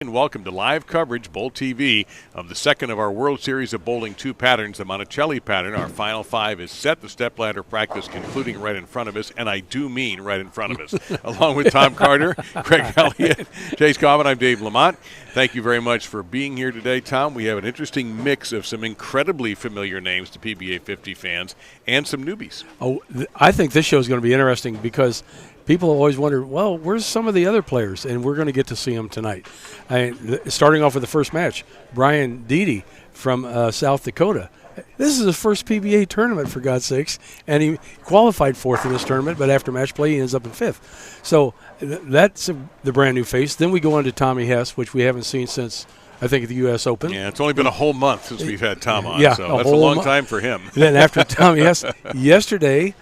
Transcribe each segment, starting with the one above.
And welcome to live coverage, BowlTV, of the second of our World Series of Bowling 2 patterns, the Monacelli pattern. Our final five is set. The stepladder practice concluding right in front of us, and I do mean right in front of us. Along with Tom Carter, Craig Elliott, Chase Coffin, I'm Dave Lamont. Thank you very much for being here today, Tom. We have an interesting mix of some incredibly familiar names to PBA50 fans and some newbies. Oh, I think this show is going to be interesting because people always wonder, well, where's some of the other players? And we're going to get to see them tonight. Starting off with the first match, Brian Diede from South Dakota. This is his first PBA tournament, for God's sakes, and he qualified fourth in this tournament, but after match play, he ends up in fifth. So that's the brand new face. Then we go on to Tommy Hess, which we haven't seen since, I think, the U.S. Open. Yeah, it's only been a whole month since we've had Tom on, yeah, so that's a long time for him. Then after Tommy Hess, yesterday,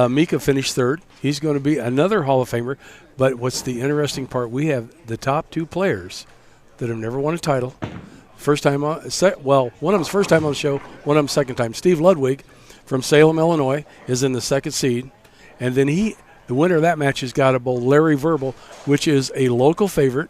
Mika finished third. He's going to be another Hall of Famer. But what's the interesting part, we have the top two players that have never won a title. First time on, one of them's first time on the show, one of them second time. Steve Ludwig from Salem, Illinois, is in the second seed. And then the winner of that match has got to bowl Larry Verble, which is a local favorite.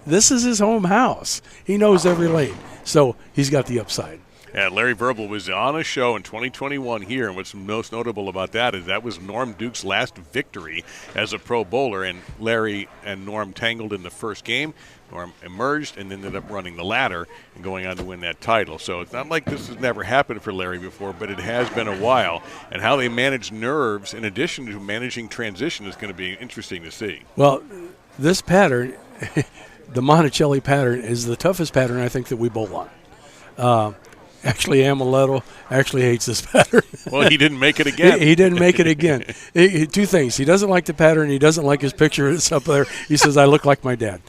This is his home house. He knows every lane. So he's got the upside. Yeah, Larry Verble was on a show in 2021 here, and what's most notable about that is that was Norm Duke's last victory as a pro bowler, and Larry and Norm tangled in the first game. Norm emerged and ended up running the ladder and going on to win that title. So it's not like this has never happened for Larry before, but it has been a while. And how they manage nerves in addition to managing transition is going to be interesting to see. Well, this pattern, the Monacelli pattern, is the toughest pattern I think that we bowl on. Actually, Amuletto actually hates this pattern. Well, he didn't make it again. he didn't make it again. Two things. He doesn't like the pattern. He doesn't like his picture that's up there. He says, I look like my dad.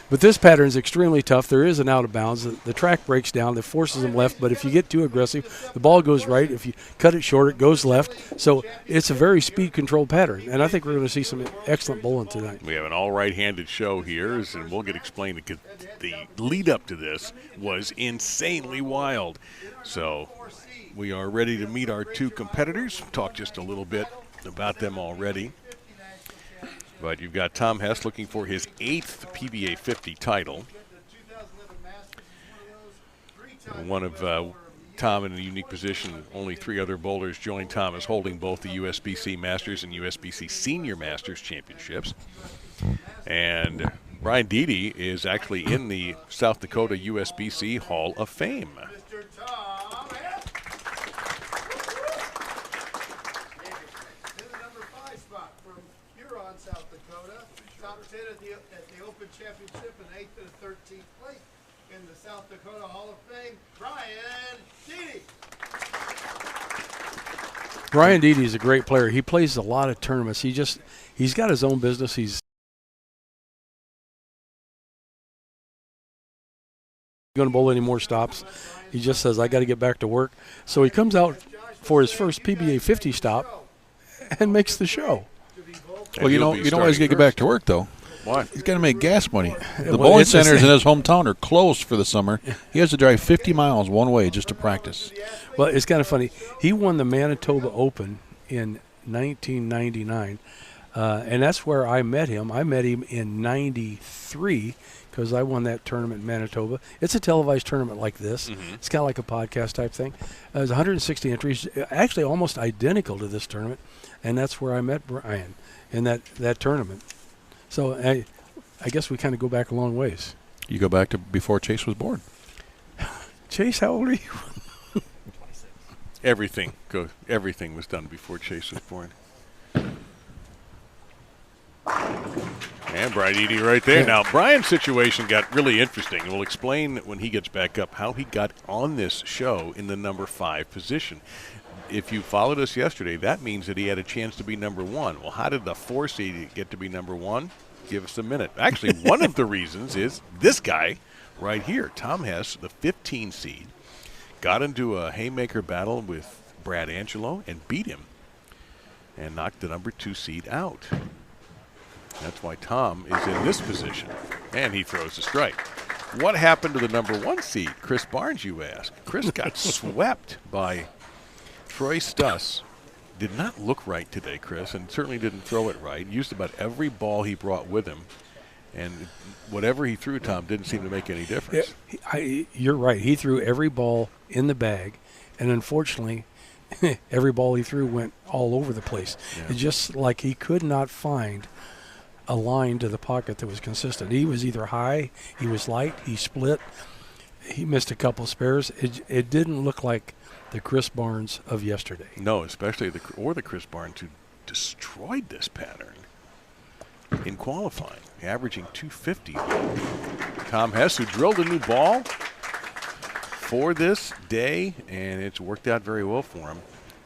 But this pattern is extremely tough. There is an out of bounds. The track breaks down. That forces him left. But if you get too aggressive, the ball goes right. If you cut it short, it goes left. So it's a very speed-controlled pattern. And I think we're going to see some excellent bowling tonight. We have an all right-handed show here, and we'll get explained because the lead-up to this was insanely wild. So we are ready to meet our two competitors. Talk just a little bit about them already. But you've got Tom Hess looking for his 8th PBA 50 title. One of Tom in a unique position. Only 3 other bowlers join Tom as holding both the USBC Masters and USBC Senior Masters championships. And Brian Diede is actually in the South Dakota USBC Hall of Fame. South Dakota, top 10 at the Open Championship and 8th and 13th place in the South Dakota Hall of Fame, Brian Diede. Brian Diede is a great player. He plays a lot of tournaments. He's got his own business. He's going to bowl any more stops. He just says, I got to get back to work. So he comes out for his first PBA 50 stop and makes the show. Well, you don't always get back to work, though. Why? He's got to make gas money. The bowling centers in his hometown are closed for the summer. He has to drive 50 miles one way just to practice. Well, it's kind of funny. He won the Manitoba Open in 1999, and that's where I met him. I met him in 93 because I won that tournament in Manitoba. It's a televised tournament like this. Mm-hmm. It's kind of like a podcast type thing. It was 160 entries, actually almost identical to this tournament, and that's where I met Brian in that tournament. So I guess we kind of go back a long ways. You go back to before Chase was born. Chase, how old are you? Everything was done before Chase was born. And Brian Diede right there. Now, Brian's situation got really interesting. We'll explain when he gets back up how he got on this show in the number 5 position. If you followed us yesterday, that means that he had a chance to be number 1. Well, how did the 4 seed get to be number 1? Give us a minute. Actually, one of the reasons is this guy right here, Tom Hess, the 15 seed, got into a haymaker battle with Brad Angelo and beat him and knocked the number 2 seed out. That's why Tom is in this position. And he throws a strike. What happened to the number 1 seed? Chris Barnes, you ask. Chris got swept by Troy Stuss. Did not look right today, Chris, and certainly didn't throw it right. Used about every ball he brought with him And whatever he threw, Tom, didn't seem to make any difference. You're right. He threw every ball in the bag, and unfortunately, every ball he threw went all over the place. Yeah. It's just like he could not find a line to the pocket that was consistent. He was either high, he was light, he split, he missed a couple of spares. It didn't look like the Chris Barnes of yesterday. No, especially the Chris Barnes who destroyed this pattern in qualifying, averaging 250. Tom Hess, who drilled a new ball for this day, and it's worked out very well for him.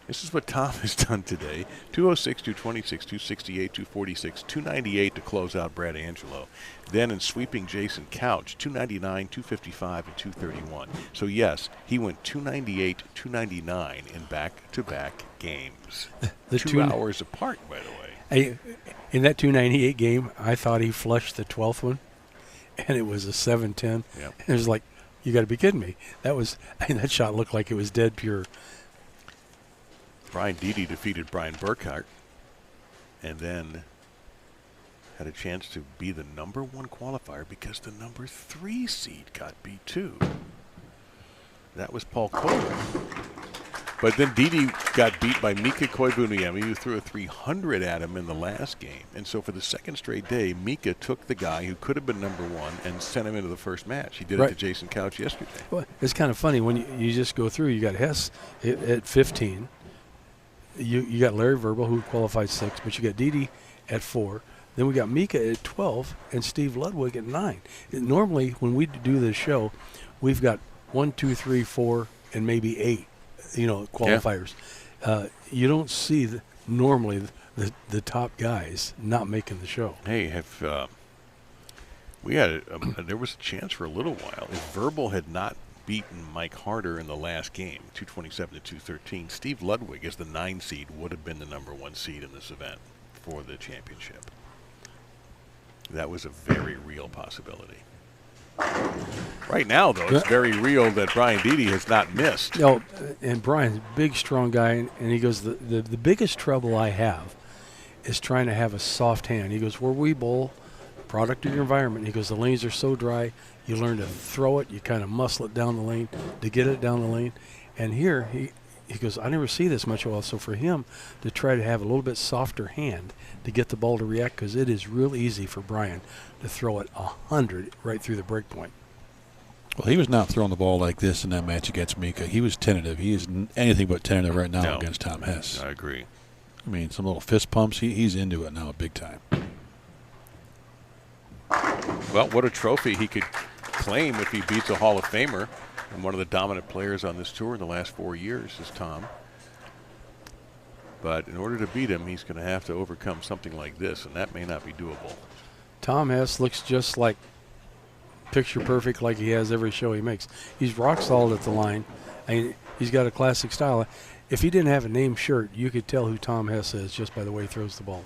This is what Tom has done today. 206, 226, 268, 246, 298 to close out Brad Angelo. Then in sweeping Jason Couch, 299, 255, and 231. So yes, he went 298, 299 in back-to-back games. The 2 hours apart, by the way. In that 298 game, I thought he flushed the 12th one, and it was a 710. Yep. It was like, you got to be kidding me. That shot looked like it was dead pure. Brian Diede defeated Brian Burkhart and then had a chance to be the number 1 qualifier because the number 3 seed got beat too. That was Paul Kohler. But then Diede got beat by Mika Koivuniemi, who threw a 300 at him in the last game. And so for the second straight day, Mika took the guy who could have been number 1 and sent him into the first match. He did it to Jason Couch yesterday. Well, it's kind of funny when you just go through. You got Hess at 15. You got Larry Verble, who qualified 6, but you got Diede at 4. Then we got Mika at 12 and Steve Ludwig at 9. Normally, when we do this show, we've got 1, 2, 3, 4, and maybe 8, qualifiers. Yeah. You don't see normally the top guys not making the show. Hey, there was a chance for a little while. If Verble had not beaten Mike Harder in the last game, 227 to 213, Steve Ludwig, as the 9 seed, would have been the number 1 seed in this event for the championship. That was a very real possibility. Right now, though, it's very real that Brian Diede has not missed. No, and Brian's a big, strong guy, and he goes, the biggest trouble I have is trying to have a soft hand. He goes, where we bowl, product of your environment. He goes, the lanes are so dry, you learn to throw it, you kind of muscle it down the lane to get it down the lane. And here, he goes, I never see this much well. So for him to try to have a little bit softer hand to get the ball to react, because it is real easy for Brian to throw it 100 right through the break point. Well, he was not throwing the ball like this in that match against Mika. He was tentative. He is anything but tentative right now against Tom Hess. I agree. I mean, some little fist pumps. He's into it now big time. Well, what a trophy he could claim if he beats a Hall of Famer. And one of the dominant players on this tour in the last 4 years is Tom. But in order to beat him, he's going to have to overcome something like this, and that may not be doable. Tom Hess looks just like picture perfect, like he has every show he makes. He's rock solid at the line. He's got a classic style. If he didn't have a name shirt, you could tell who Tom Hess is just by the way he throws the ball.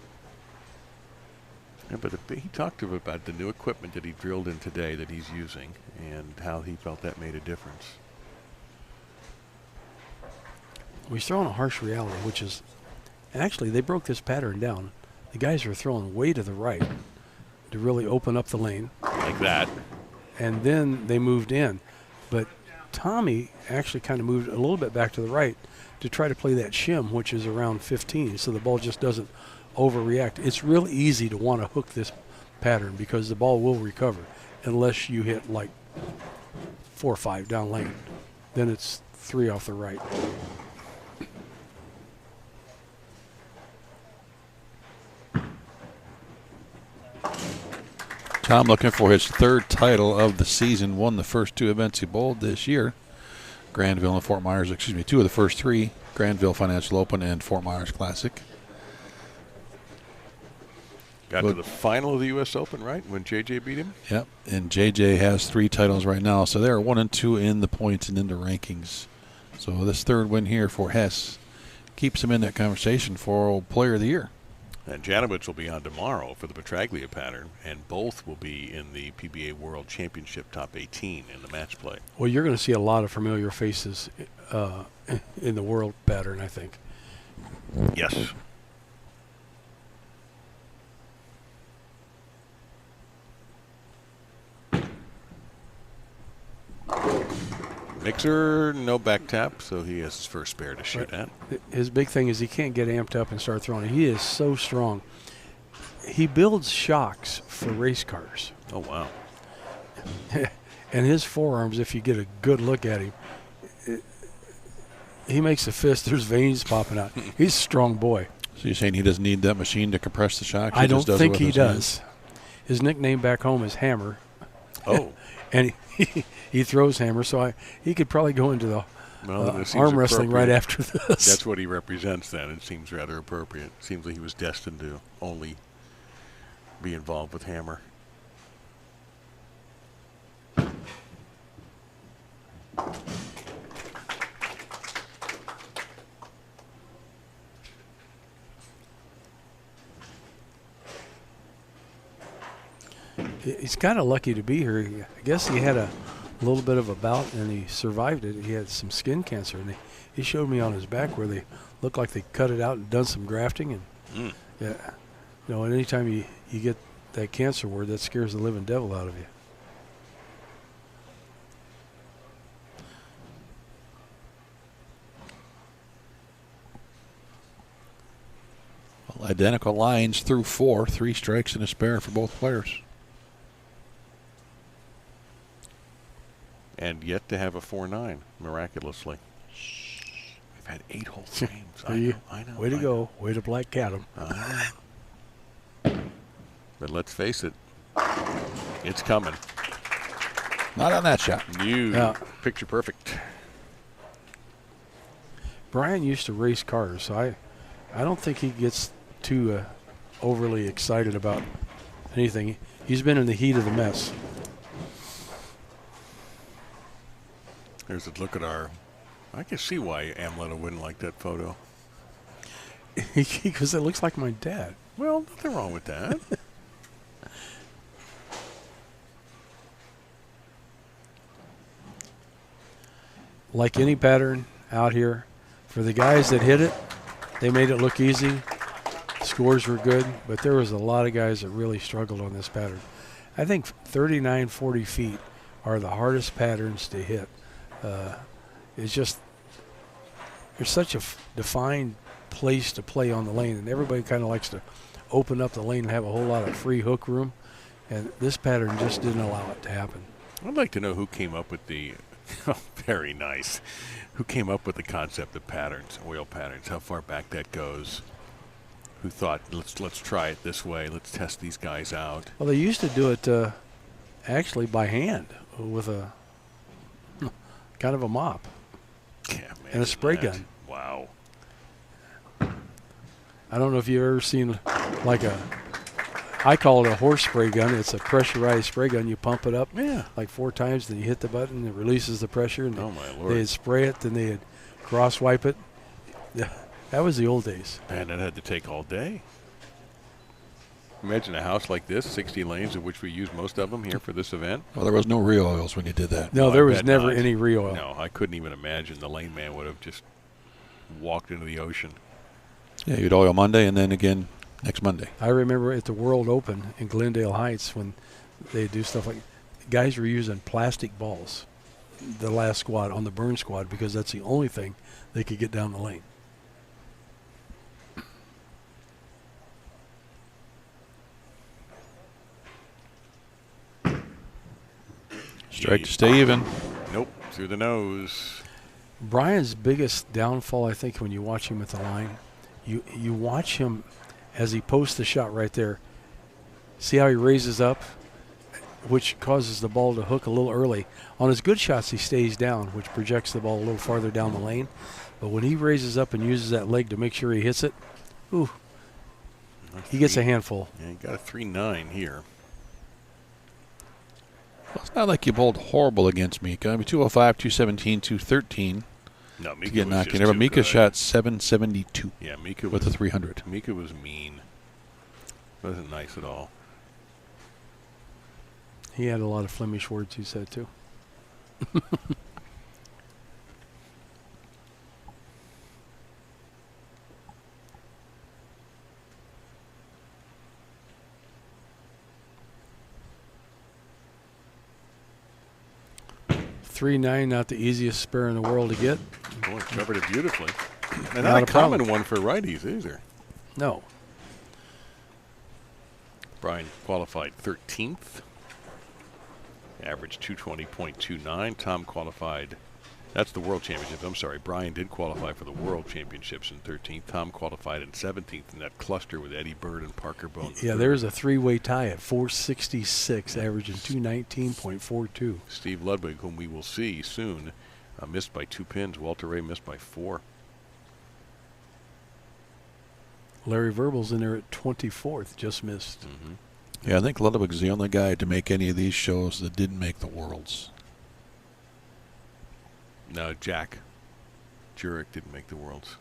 Yeah, but he talked to him about the new equipment that he drilled in today that he's using and how he felt that made a difference. Well, he's throwing a harsh reality, which is, and actually they broke this pattern down. The guys are throwing way to the right to really open up the lane. Like that. And then they moved in. But Tommy actually kind of moved a little bit back to the right to try to play that shim, which is around 15, so the ball just doesn't overreact. It's real easy to want to hook this pattern because the ball will recover unless you hit like 4 or 5 down lane. Then it's 3 off the right. Tom looking for his 3rd title of the season. Won the first 2 events he bowled this year. Granville and Fort Myers, 2 of the first 3. Granville Financial Open and Fort Myers Classic. Got to the final of the U.S. Open, right, when J.J. beat him? Yep, and J.J. has 3 titles right now, so they're 1 and 2 in the points and in the rankings. So this 3rd win here for Hess keeps him in that conversation for Player of the Year. And Janowicz will be on tomorrow for the Petraglia pattern, and both will be in the PBA World Championship top 18 in the match play. Well, you're going to see a lot of familiar faces in the world pattern, I think. Mixer, no back tap, so he has his first spare to shoot at. His big thing is he can't get amped up and start throwing. He is so strong. He builds shocks for race cars. Oh, wow. And his forearms, if you get a good look at him, he makes a fist. There's veins popping out. He's a strong boy. So you're saying he doesn't need that machine to compress the shocks? I don't think he does. His nickname back home is Hammer. Oh. And he throws hammer, so he could probably go into the arm wrestling right after this. That's what he represents then. It seems rather appropriate. It seems like he was destined to only be involved with hammer. He's kind of lucky to be here. I guess he had a little bit of a bout and he survived it. He had some skin cancer, and he showed me on his back where they looked like they cut it out and done some grafting. And yeah, you know, anytime you get that cancer word, that scares the living devil out of you. Well, identical lines through 4, 3 strikes and a spare for both players. And yet to have a 4-9, miraculously. We've had 8 whole frames. I know. Way to go. Way to black cat him. But let's face it, it's coming. Not on that shot. Picture perfect. Brian used to race cars, so I don't think he gets too overly excited about anything. He's been in the heat of the mess. There's a look at I can see why Amletta wouldn't like that photo. Because it looks like my dad. Well, nothing wrong with that. Like any pattern out here, for the guys that hit it, they made it look easy. Scores were good, but there was a lot of guys that really struggled on this pattern. I think 39, 40 feet are the hardest patterns to hit. It's just, there's such a defined place to play on the lane, and everybody kind of likes to open up the lane and have a whole lot of free hook room, and this pattern just didn't allow it to happen. I'd like to know who came up with the very nice. Who came up with the concept of patterns, oil patterns, how far back that goes. Who thought, let's try it this way, let's test these guys out. Well, they used to do it actually by hand with a kind of a mop. Yeah, and a spray gun. Wow. I don't know if you've ever seen like I call it a horse spray gun. It's a pressurized spray gun. You pump it up like 4 times, then you hit the button, it releases the pressure, and oh my Lord. they'd spray it, then they'd cross wipe it. Yeah, that was the old days. Man, that had to take all day. Imagine a house like this, 60 lanes, of which we use most of them here for this event. Well, there was no re-oils when you did that. No, there was never any re-oil. No, I couldn't even imagine the lane man would have just walked into the ocean. Yeah, you'd oil Monday and then again next Monday. I remember at the World Open in Glendale Heights when they do stuff like, guys were using plastic balls, the last squad on the burn squad, because that's the only thing they could get down the lane. Strike to stay even. Nope, through the nose. Brian's biggest downfall, I think, when you watch him at the line, you watch him as he posts the shot right there. See how he raises up, which causes the ball to hook a little early. On his good shots, he stays down, which projects the ball a little farther down the lane. But when he raises up and uses that leg to make sure he hits it, ooh, he gets a handful. Yeah, he got a 3-9 here. Well, it's not like you bowled horrible against Mika. I mean, 205, 217, 213. No, Mika to get was knocked just in. But too Mika good. shot 772. Yeah, Mika with was a 300. Mika was mean. Wasn't nice at all. He had a lot of Flemish words, he said, too. 3-9, not the easiest spare in the world to get. Boy, covered it beautifully. And Not not a a problem. common one for righties either. No. Brian qualified 13th. Average 220.29. Tom qualified. That's the World Championships. I'm sorry. Brian did qualify for the World Championships in 13th. Tom qualified in 17th in that cluster with Eddie Bird and Parker Bone. Yeah, there's a three-way tie at 466, averaging 219.42. Steve Ludwig, whom we will see soon, missed by 2 pins. Walter Ray missed by 4. Larry Verble's in there at 24th, just missed. Mm-hmm. Yeah, I think Ludwig's the only guy to make any of these shows that didn't make the Worlds. No, Jack Jurek didn't make the Worlds.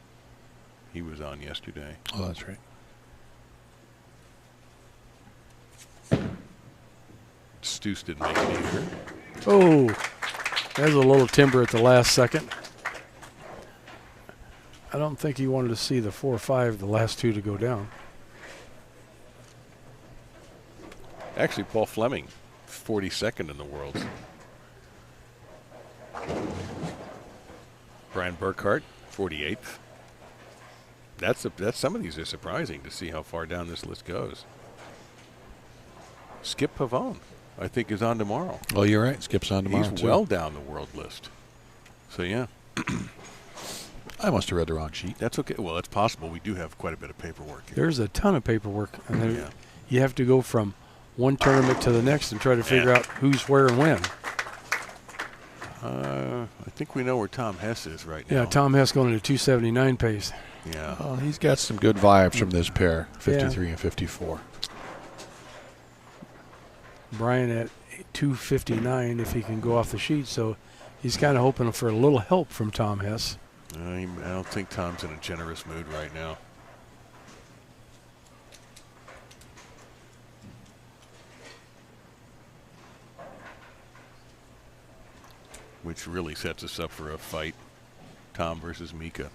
He was on yesterday. Oh, that's right. Stoos didn't make it either. Oh, there's a little timber at the last second. I don't think he wanted to see the 4-5, the last two to go down. Actually, Paul Fleming, 42nd in the Worlds. Brian Burkhart, 48th. That's some of these are surprising to see how far down this list goes. Skip Pavone, I think, is on tomorrow. Oh, you're right. Skip's on tomorrow, He's too. well down the world list. So, yeah. I must have read the wrong sheet. That's okay. Well, it's possible. We do have quite a bit of paperwork here. There's a ton of paperwork. And then Yeah. you have to go from one tournament to the next and try to figure out who's where and when. I think we know where Tom Hess is right now. Yeah, Tom Hess going into 279 pace. Yeah. Oh, he's got some good vibes from this pair, 53 and 54. Brian at 259 if he can go off the sheet. So he's kind of hoping for a little help from Tom Hess. I don't think Tom's in a generous mood right now. Which really sets us up for a fight. Tom versus Mika.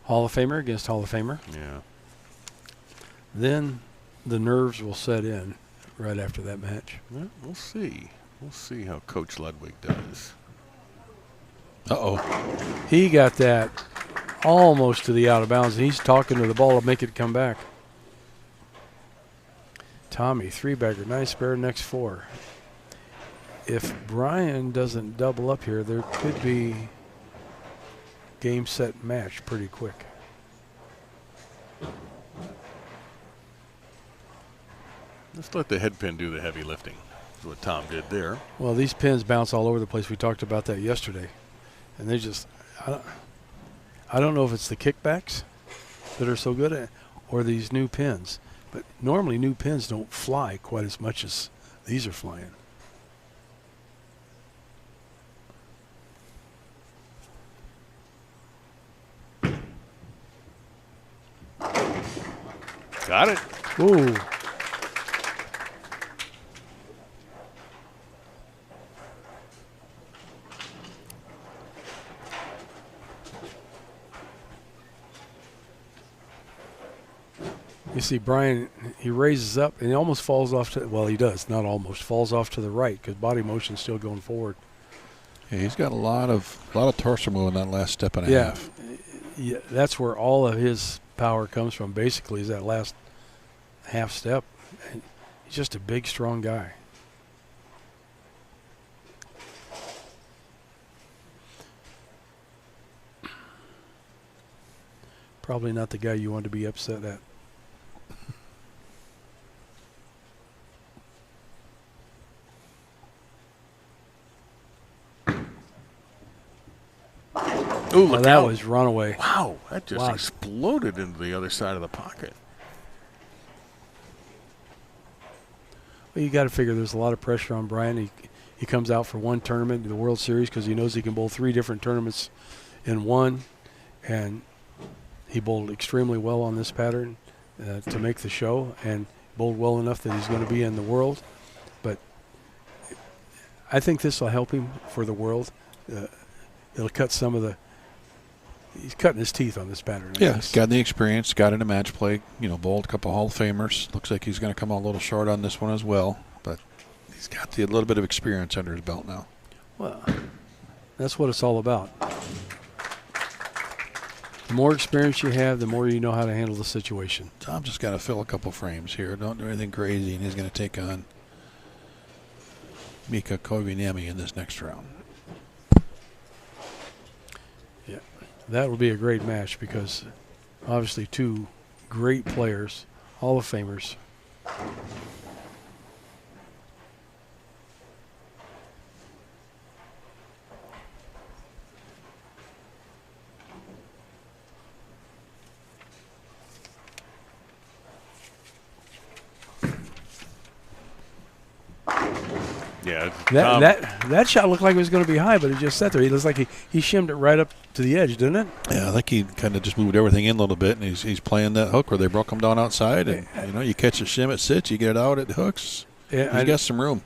Hall of Famer against Hall of Famer. Yeah. Then the nerves will set in right after that match. Well, we'll see. We'll see how Coach Ludwig does. Uh-oh. He got that almost to the out of bounds, and he's talking to the ball to make it come back. Tommy, 3-bagger, nice spare, next 4. If Brian doesn't double up here, there could be game, set, match pretty quick. Let's let the head pin do the heavy lifting. That's what Tom did there. Well, these pins bounce all over the place. We talked about that yesterday. And they just, I don't know if it's the kickbacks that are so good at or these new pins. But normally new pins don't fly quite as much as these are flying. Got it. Ooh. You see Brian, he raises up and he almost falls off to, well, he does, not almost, falls off to the right because body motion's still going forward. Yeah, he's got a lot of torso move in that last step and a half. Yeah, that's where all of his power comes from, basically, is that last half step. And he's just a big, strong guy. Probably not the guy you want to be upset at. Ooh, look that out. was runaway. Wow, that just Wow. exploded into the other side of the pocket. Well, you got to figure there's a lot of pressure on Brian. He comes out for one tournament, the World Series, because he knows he can bowl 3 different tournaments in one, and he bowled extremely well on this pattern to make the show, and bowled well enough that he's going to be in the World. But I think this will help him for the World. It'll cut some of the. He's cutting his teeth on this pattern. I Yeah, guess. got the experience, got into match play, bowled a couple Hall of Famers. Looks like he's going to come out a little short on this one as well. But He's got a little bit of experience under his belt now. Well, that's what it's all about. The more experience you have, the more you know how to handle the situation. Tom just got to fill a couple frames here. Don't do anything crazy, and he's going to take on Mika Koivuniemi in this next round. Yeah, that will be a great match because obviously two great players, Hall of Famers. Yeah, that shot looked like it was going to be high, but it just sat there. He looks like he shimmed it right up to the edge, didn't it? Yeah, I think he kind of just moved everything in a little bit, and he's playing that hook where they broke him down outside, and you catch a shim, it sits, you get it out, it hooks. Yeah, he's got some room.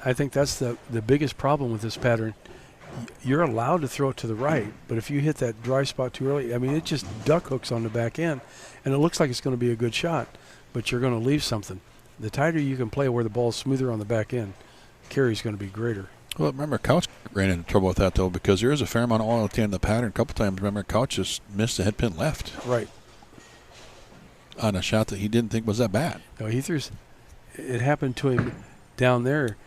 I think that's the biggest problem with this pattern. You're allowed to throw it to the right, but if you hit that dry spot too early, I mean, it just duck hooks on the back end, and it looks like it's going to be a good shot, but you're going to leave something. The tighter you can play where the ball's smoother on the back end, carry's going to be greater. Well, remember, Couch ran into trouble with that, though, because there is a fair amount of oil at the end of the pattern. A couple times, remember, Couch just missed the head pin left. Right. On a shot that he didn't think was that bad. No, it happened to him down there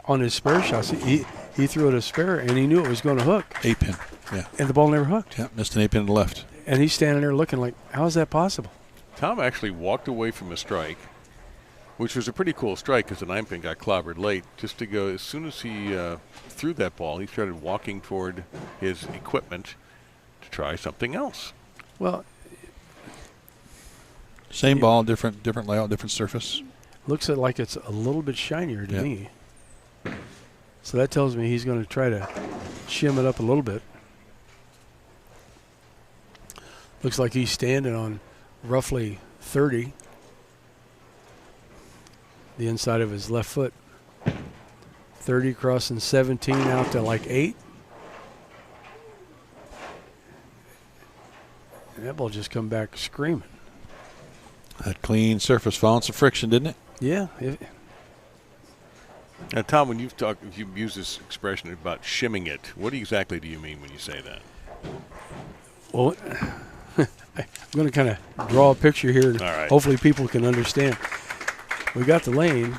on his spare shots. He threw it a spare, and he knew it was going to hook. 8-pin, yeah. And the ball never hooked. Yeah, missed an 8-pin to the left. And he's standing there looking like, how is that possible? Tom actually walked away from a strike, which was a pretty cool strike because the 9-pin got clobbered late. Just to go, as soon as he threw that ball, he started walking toward his equipment to try something else. Well, same ball, different layout, different surface. Looks like it's a little bit shinier to me. So that tells me he's going to try to shim it up a little bit. Looks like he's standing on roughly 30. The inside of his left foot. 30 crossing 17 out to like 8. And that ball just come back screaming. That clean surface found some friction, didn't it? Yeah. Now, Tom, when you've used this expression about shimming it, what exactly do you mean when you say that? Well, I'm going to kind of draw a picture here. All right. Hopefully people can understand. We got the lane,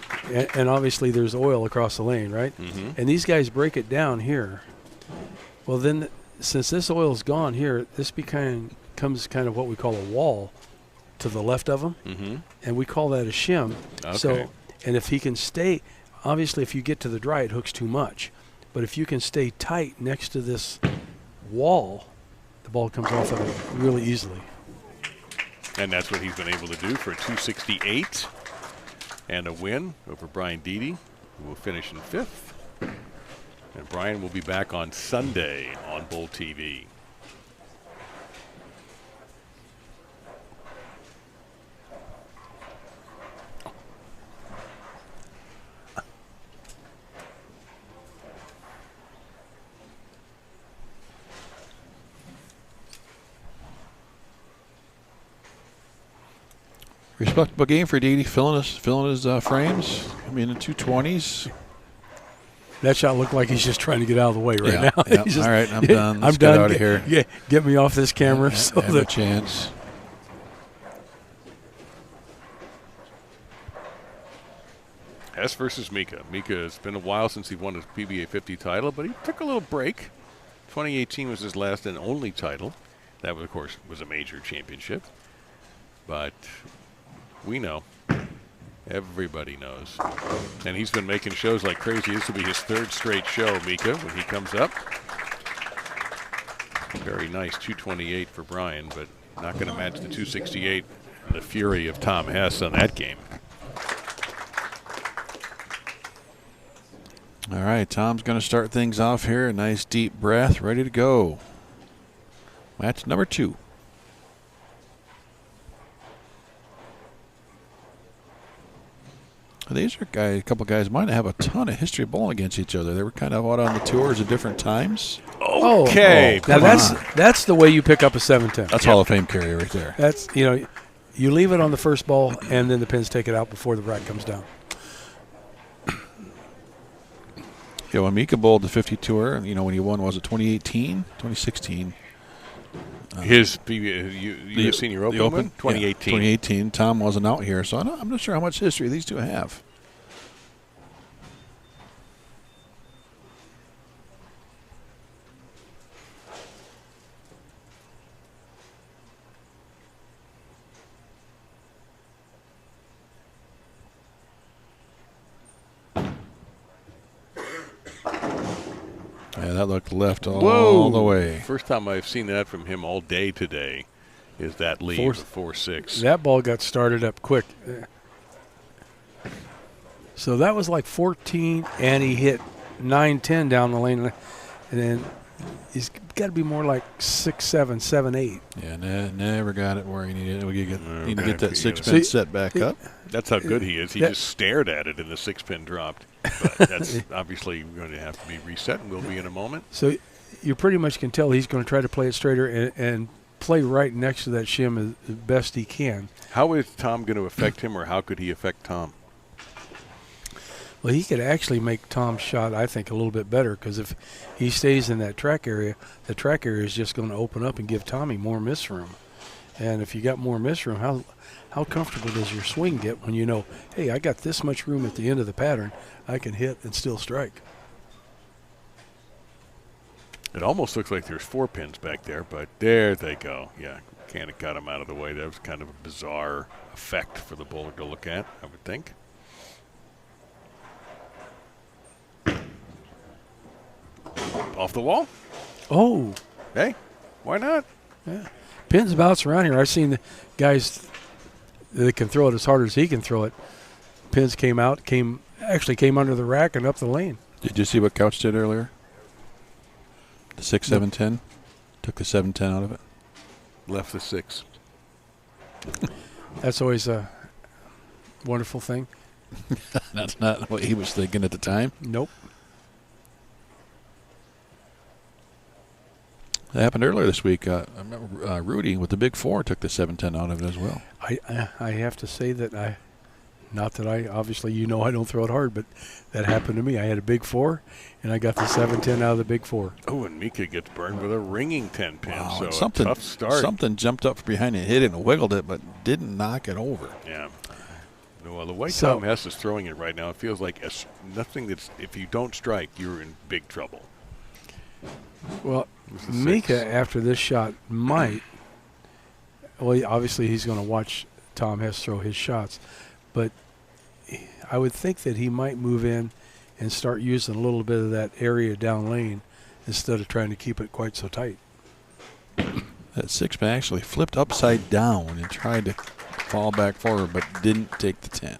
and obviously there's oil across the lane, right? Mm-hmm. And these guys break it down here. Well, then, since this oil's gone here, this becomes kind of what we call a wall to the left of them, and we call that a shim. Okay. So, and if he can stay, obviously if you get to the dry, it hooks too much. But if you can stay tight next to this wall, the ball comes off of it really easily. And that's what he's been able to do for a 268 and a win over Brian Diede, who will finish in 5th. And Brian will be back on Sunday on BowlTV. Respectable game for Diede, filling his frames. I mean, the 220s. That shot looked like he's just trying to get out of the way right now. Yeah. Just, all right, I'm done. Let's get out of here. Get me off this camera. So have a chance. Hess versus Mika. Mika, it's been a while since he won his PBA50 title, but he took a little break. 2018 was his last and only title. That, of course, was a major championship. But we know. Everybody knows. And he's been making shows like crazy. This will be his 3rd straight show, Mika, when he comes up. Very nice 228 for Brian, but not going to match the 268 and the fury of Tom Hess on that game. All right, Tom's going to start things off here. A nice deep breath, ready to go. Match number 2. These are a couple guys might have a ton of history of bowling against each other. They were kind of out on the tours at different times. Okay. Now that's the way you pick up a 7-10. That's Hall of Fame carry right there. That's, you leave it on the first ball, and then the pins take it out before the rack comes down. Yeah, when Mika bowled the 50 tour, when he won, was it 2018, 2016? His U.S. Senior Open, win? 2018. Yeah, 2018. Tom wasn't out here, so I'm not sure how much history these two have. Yeah, that looked left all the way. First time I've seen that from him all day today is that lead of 4-6. That ball got started up quick. So that was like 14, and he hit 9-10 down the lane. And then he's got to be more like 6-7, 7-8. Yeah, never got it where he needed it. We need to get that 6-pin set back up. That's how good he is. He just stared at it and the 6-pin dropped. But that's obviously going to have to be reset, and we'll be in a moment. So you pretty much can tell he's going to try to play it straighter and play right next to that shim as best he can. How is Tom going to affect him, or how could he affect Tom? Well, he could actually make Tom's shot, I think, a little bit better, because if he stays in that track area, the track area is just going to open up and give Tommy more miss room. And if you got more miss room, how comfortable does your swing get when you know, hey, I got this much room at the end of the pattern, I can hit and still strike. It almost looks like there's 4 pins back there, but there they go. Yeah, kind of got him out of the way. That was kind of a bizarre effect for the bowler to look at, I would think. Off the wall? Oh. Hey, why not? Yeah. Pins bounce around here. I've seen the guys that can throw it as hard as he can throw it. Pins came under the rack and up the lane. Did you see what Couch did earlier? The 6-7-10? Took the 7-10 out of it. Left the 6. That's always a wonderful thing. That's not what he was thinking at the time. Nope. That happened earlier this week. I remember Rudy with the big 4 took the 7-10 out of it as well. I have to say that not that I obviously I don't throw it hard, but that happened to me. I had a big 4, and I got the 7-10 out of the big 4. Oh, and Mika gets burned with a ringing 10 pin. Wow, so a tough start. Something jumped up from behind and hit it and wiggled it, but didn't knock it over. Yeah. Well, the way Tom Hess is throwing it right now, it feels like nothing that's, if you don't strike, you're in big trouble. Well, Mika, after this shot, might. Well, obviously he's going to watch Tom Hess throw his shots, but I would think that he might move in and start using a little bit of that area down lane instead of trying to keep it quite so tight. That 6-pin actually flipped upside down and tried to fall back forward, but didn't take the 10.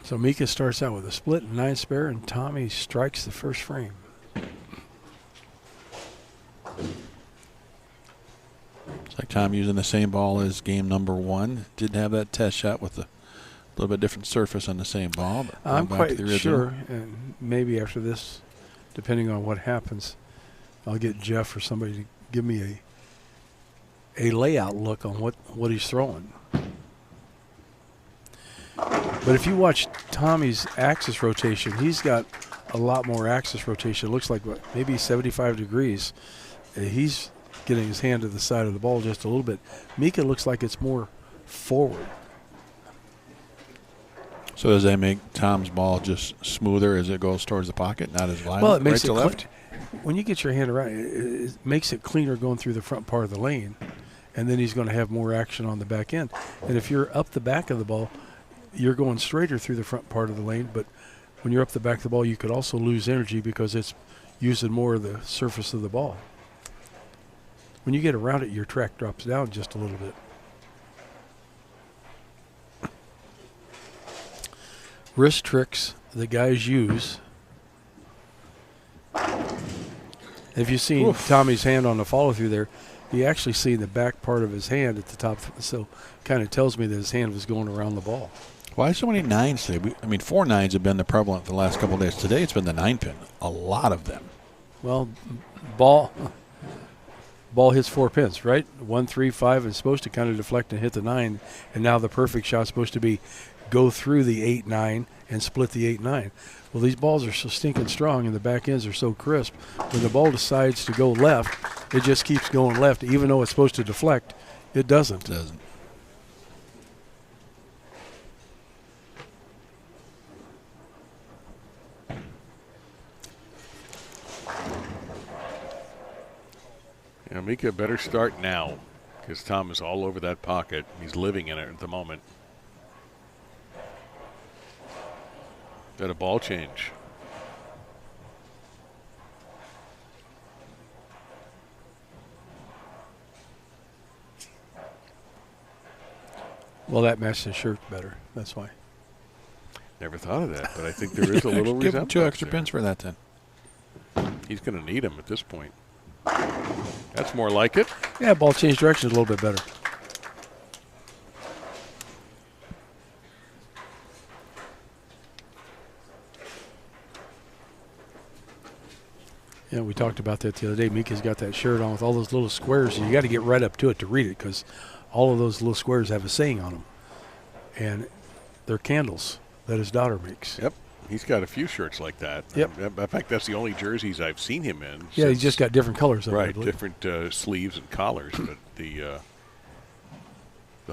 So Mika starts out with a split and 9 spare, and Tommy strikes the first frame. It's like Tom using the same ball as game number 1. Didn't have that test shot with a little bit different surface on the same ball. But I'm quite sure, and maybe after this, depending on what happens, I'll get Jeff or somebody to give me a layout look on what he's throwing. But if you watch Tommy's axis rotation, he's got a lot more axis rotation. It looks like maybe 75 degrees. He's getting his hand to the side of the ball just a little bit. Mika looks like it's more forward. So does that make Tom's ball just smoother as it goes towards the pocket, not as violent? Well, it makes right to left. When you get your hand around it makes it cleaner going through the front part of the lane, and then he's going to have more action on the back end. And if you're up the back of the ball, you're going straighter through the front part of the lane, but when you're up the back of the ball, you could also lose energy because it's using more of the surface of the ball. When you get around it, your track drops down just a little bit. Wrist tricks the guys use. If you've seen Tommy's hand on the follow through there, you actually see the back part of his hand at the top, so kind of tells me that his hand was going around the ball. Why so many 9s today? 4 9s have been the prevalent the last couple of days. Today it's been the 9-pin. A lot of them. Well, ball hits 4 pins, right? 1, 3, 5, and supposed to kind of deflect and hit the 9. And now the perfect shot's supposed to be go through the 8, 9 and split the 8, 9. Well, these balls are so stinking strong and the back ends are so crisp. When the ball decides to go left, it just keeps going left. Even though it's supposed to deflect, it doesn't. It doesn't. Yeah, Mika better start now because Tom is all over that pocket. He's living in it at the moment. Got a ball change. Well, that matches his shirt better. That's why. Never thought of that, but I think there is a little Give him resemblance 2 extra there. pins for that then. He's going to need him at this point. That's more like it. Yeah, ball change direction is a little bit better. Yeah, we talked about that the other day. Mika's got that shirt on with all those little squares, and you got to get right up to it to read it because all of those little squares have a saying on them. And they're candles that his daughter makes. Yep. He's got a few shirts like that. Yep. In fact, that's the only jerseys I've seen him in. Yeah, he's since- just got different colors on it, I right, believe. different sleeves and collars, but the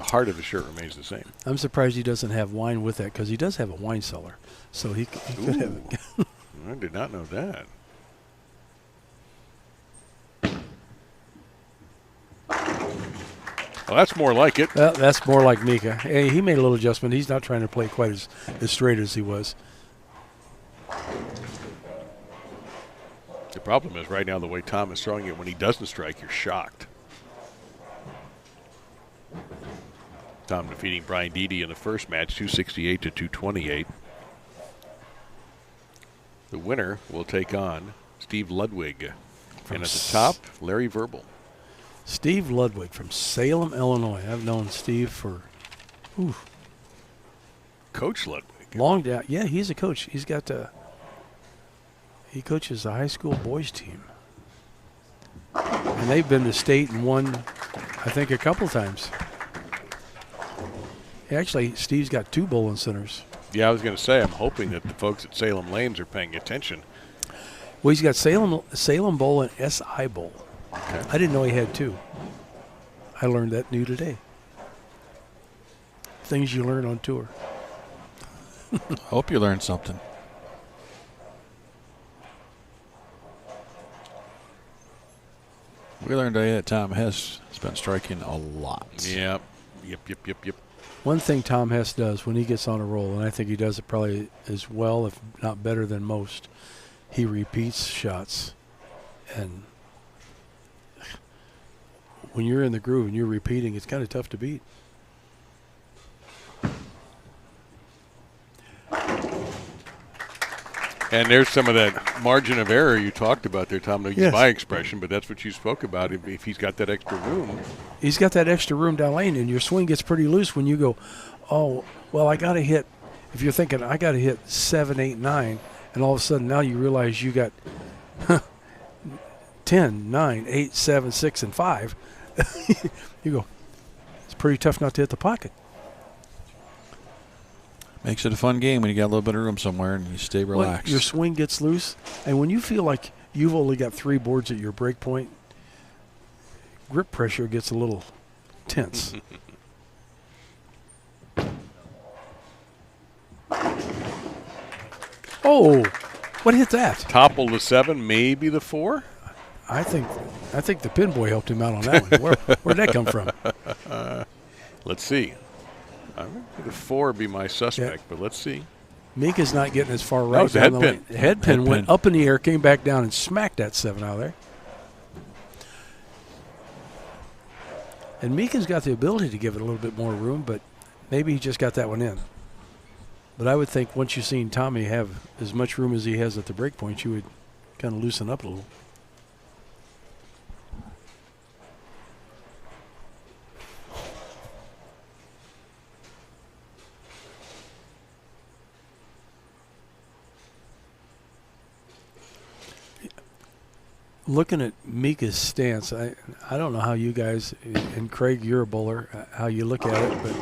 heart of the shirt remains the same. I'm surprised he doesn't have wine with that because he does have a wine cellar. So he could have it. I did not know that. Well, that's more like it. Well, that's more like Mika. Hey, he made a little adjustment. He's not trying to play quite as straight as he was. The problem is right now the way Tom is throwing it, when he doesn't strike, you're shocked. Tom defeating Brian Diede in the first match, 268 to 228. The winner will take on Steve Ludwig. And at the top, Larry Verble. Steve Ludwig from Salem, Illinois. I've known Steve for Coach Ludwig. long down. Yeah, he's a coach. He's got he coaches the high school boys team. And they've been to state and won, I think, a couple times. Actually, Steve's got 2 bowling centers. Yeah, I was going to say, I'm hoping that the folks at Salem Lanes are paying attention. Well, he's got Salem Bowl and SI Bowl. Okay. I didn't know he had 2. I learned that new today. Things you learn on tour. Hope you learned something. We learned today that Tom Hess has been striking a lot. Yep. Yep. One thing Tom Hess does when he gets on a roll, and I think he does it probably as well, if not better than most, he repeats shots. And when you're in the groove and you're repeating, it's kind of tough to beat. And there's some of that margin of error you talked about there, Tom. No, use Yes. my expression, but that's what you spoke about. If he's got that extra room, He's got that extra room down lane, and your swing gets pretty loose when you go, oh, well, I got to hit. If you're thinking, I got to hit 7, 8, 9, and all of a sudden now you realize you got 10, 9, 8, 7, 6, and 5. You go, it's pretty tough not to hit the pocket. Makes it a fun game when you got a little bit of room somewhere and you stay Well, relaxed. your swing gets loose, and when you feel like you've only got 3 boards at your break point, grip pressure gets a little tense. Oh, what hit that? topple the 7, maybe the 4. I think the pin boy helped him out on that one. Where'd that come from? Let's see. I'm going to the 4 be my suspect, but let's see. Mika's not getting as far That right was the down head the pin. lane. The head pin went up in the air, came back down, and smacked that 7 out of there. And Mika's got the ability to give it a little bit more room, but maybe he just got that one in. But I would think once you've seen Tommy have as much room as he has at the break point, you would kind of loosen up a little. looking at Mika's stance, I don't know how you guys, and Craig, you're a bowler, how you look at it, but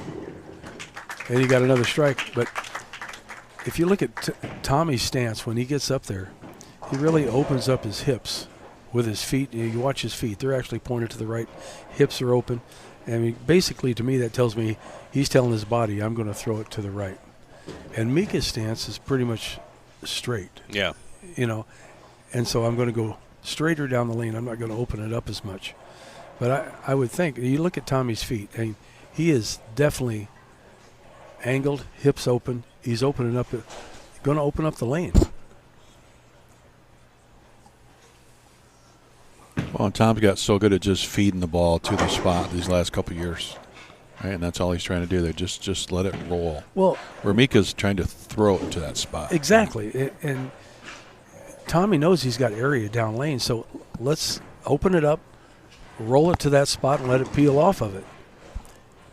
and you got another strike. But if you look at Tommy's stance when he gets up there, he really opens up his hips with his feet. You watch his feet; they're actually pointed to the right. Hips are open. I mean, basically, to me, that tells me he's telling his body, "I'm going to throw it to the right." And Mika's stance is pretty much straight. Yeah. You know, and so I'm going to go straighter down the lane. I'm not going to open it up as much. But I would think, you look at Tommy's feet, and he is definitely angled, hips open. He's opening up, going to open up the lane. Well, and Tom's got so good at just feeding the ball to the spot these last couple of years. Right, and that's all he's trying to do. They just let it roll. Well, where Mika's trying to throw it to that spot. Exactly. And Tommy knows he's got area down lane, so let's open it up, roll it to that spot, and let it peel off of it.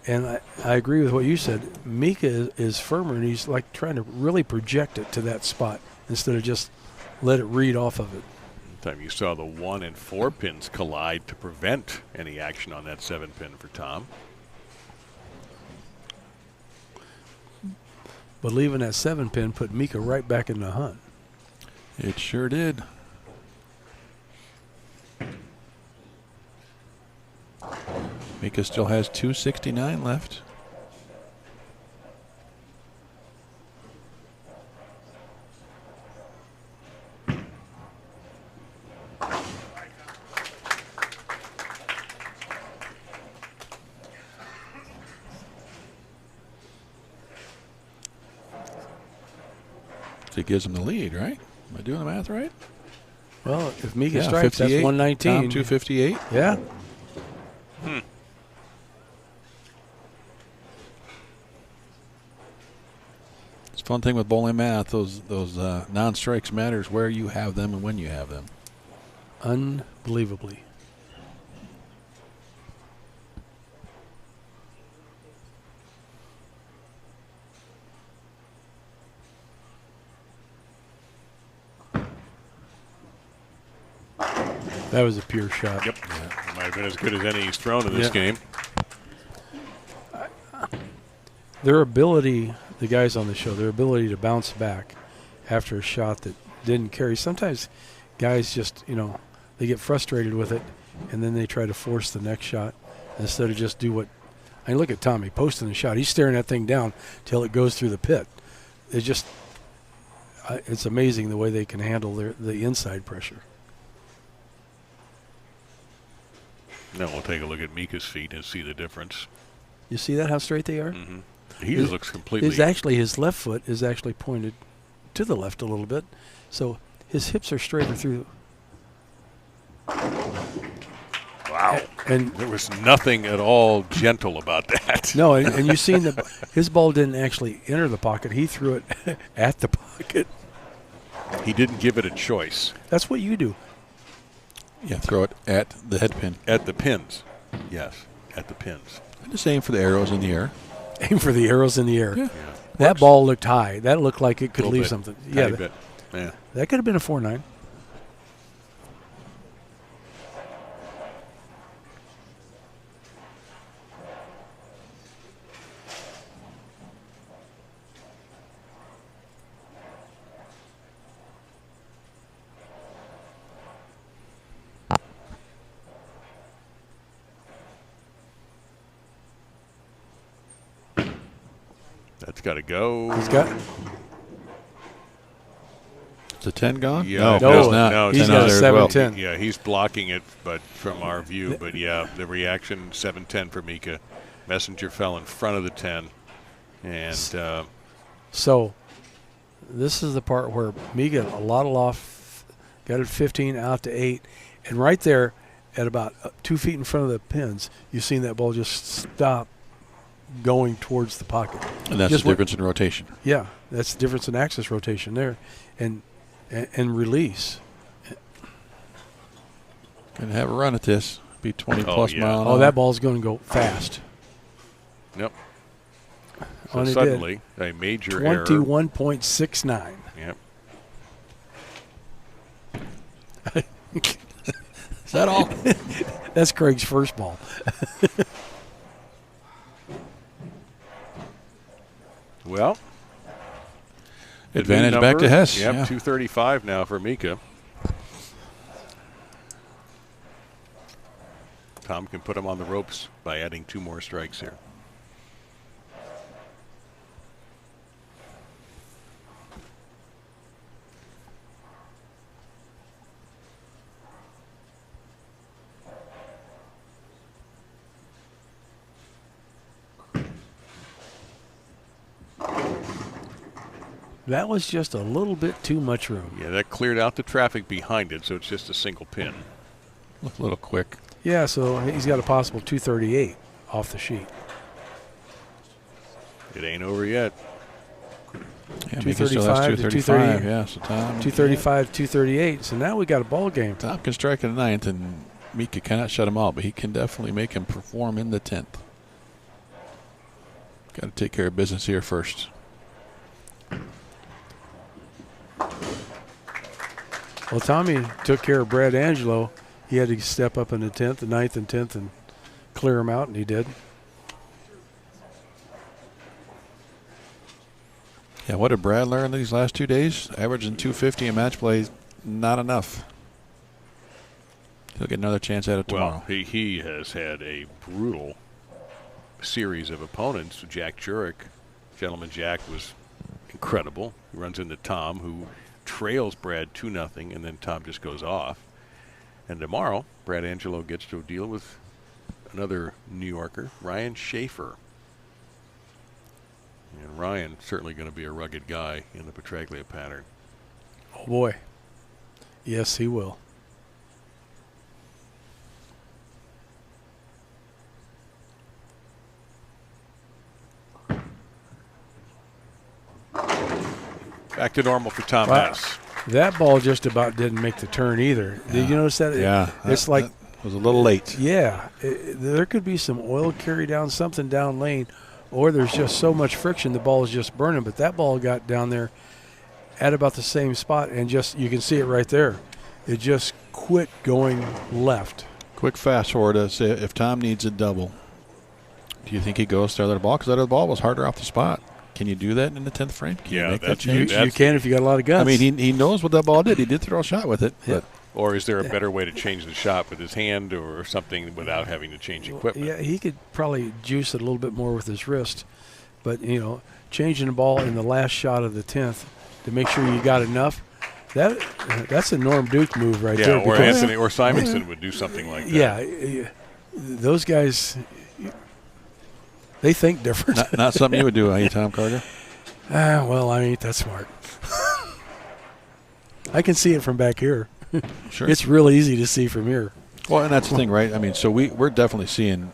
And I agree with what you said. Mika is firmer, and he's like trying to really project it to that spot instead of just let it read off of it. Time you saw the 1 and 4 pins collide to prevent any action on that 7 pin for Tom. But leaving that 7 pin put Mika right back in the hunt. It sure did. Mika still has 269 left. So he gives him the lead, right? Am I doing the math right? Well, if Mika strikes, that's 119. Tom 258. Yeah. It's a fun thing with bowling math. Those non-strikes matters where you have them and when you have them. Unbelievably. That was a pure shot. Yep. Yeah. It might have been as good as any he's thrown in this game. Their ability, the guys on the show, their ability to bounce back after a shot that didn't carry. Sometimes guys just, they get frustrated with it, and then they try to force the next shot instead of just do what. I mean, look at Tommy posting the shot. He's staring that thing down till it goes through the pit. It's amazing the way they can handle the inside pressure. Now we'll take a look at Mika's feet and see the difference. You see that, how straight they are? Mm-hmm. He just looks completely. His left foot is actually pointed to the left a little bit, so his hips are straighter through. Wow. And there was nothing at all gentle about that. No, and you've seen his ball didn't actually enter the pocket. He threw it at the pocket. He didn't give it a choice. That's what you do. Yeah, throw it at the head pin. At the pins. Yes, at the pins. Just aim for the arrows in the air. Aim for the arrows in the air. Yeah. That ball looked high. That looked like it could leave bit, something. Yeah, bit. Yeah. That could have been a 4-9. That's got to go. He's got. Is the 10 gone? Yeah, No, it's not. no, he's 10 got a out there as well. 7-10. Yeah, he's blocking it, but from our view. But yeah, the reaction 7-10 for Mika. Messenger fell in front of the 10, and So, this is the part where Mika a lot of off, got it 15 out to 8, and right there, at about 2 feet in front of the pins, you've seen that ball just stop going towards the pocket. And that's just the difference in rotation. Yeah, that's the difference in axis rotation there, and release. Going to have a run at this. Be 20-plus mile an hour. Oh, that ball's going to go fast. Yep. Oh, So suddenly, a major error. 21.69. Yep. that all? That's Craig's first ball. Well, Advantage back to Hess. Yep, Yeah. 235 now for Mika. Tom can put him on the ropes by adding 2 more strikes here. That was just a little bit too much room. Yeah, that cleared out the traffic behind it, so it's just a single pin. Look a little quick. Yeah, so he's got a possible 238 off the sheet. It ain't over yet. Yeah, Mika still has 235. Yeah, so Tom. 235, 238. So now we got a ball game. Tom can strike in the 9th, and Mika cannot shut him out, but he can definitely make him perform in the 10th. Got to take care of business here first. Well, Tommy took care of Brad Angelo. He had to step up in the 10th, the 9th, and 10th and clear him out, and he did. Yeah, what did Brad learn these last 2 days? Averaging 250 in match play, not enough. He'll get another chance at it tomorrow. Well, he has had a brutal series of opponents. Jack Jurek, Gentleman Jack, was incredible. He runs into Tom, who trails Brad 2-0, and then Tom just goes off. And tomorrow, Brad Angelo gets to deal with another New Yorker, Ryan Schaefer. And Ryan certainly going to be a rugged guy in the Petraglia pattern. Oh, boy. Yes, he will. Back to normal for Tom Wow. Hess. That ball just about didn't make the turn either. Did you notice that? Yeah. It's like, that was a little late. yeah, there could be some oil carry down, something down lane, or there's just so much friction the ball is just burning. But that ball got down there at about the same spot, and just you can see it right there. It just quit going left. Quick fast forward to say if Tom needs a double, do you think he goes to the other ball? Because that other ball was harder off the spot. Can you do that in the 10th frame? Can you make that change? You can if you got a lot of guts. I mean, he knows what that ball did. He did throw a shot with it. Yeah. But Or is there a better way to change the shot with his hand or something without having to change equipment? Yeah, he could probably juice it a little bit more with his wrist. But, changing the ball in the last shot of the 10th to make sure you got enough, that's a Norm Duke move right there. Or Anthony or Simonson would do something like that. Yeah, those guys, they think different. not something you would do, are you, Tom Carter? Well, I ain't that smart. I can see it from back here. Sure. It's real easy to see from here. Well, and that's the thing, right? I mean, so we're definitely seeing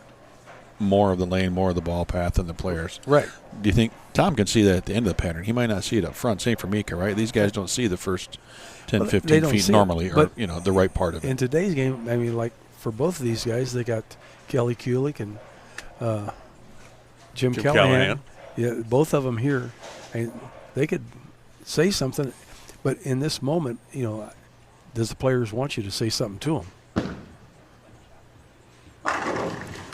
more of the lane, more of the ball path than the players. Right. Do you think Tom can see that at the end of the pattern? He might not see it up front. Same for Mika, right? These guys don't see the first 10, Well, 15 don't feet see it, normally, or but the right part of it. In today's game, I mean, like for both of these guys, they got Kelly Kulik and Jim Callahan. Yeah, both of them here. And they could say something, but in this moment, does the players want you to say something to them?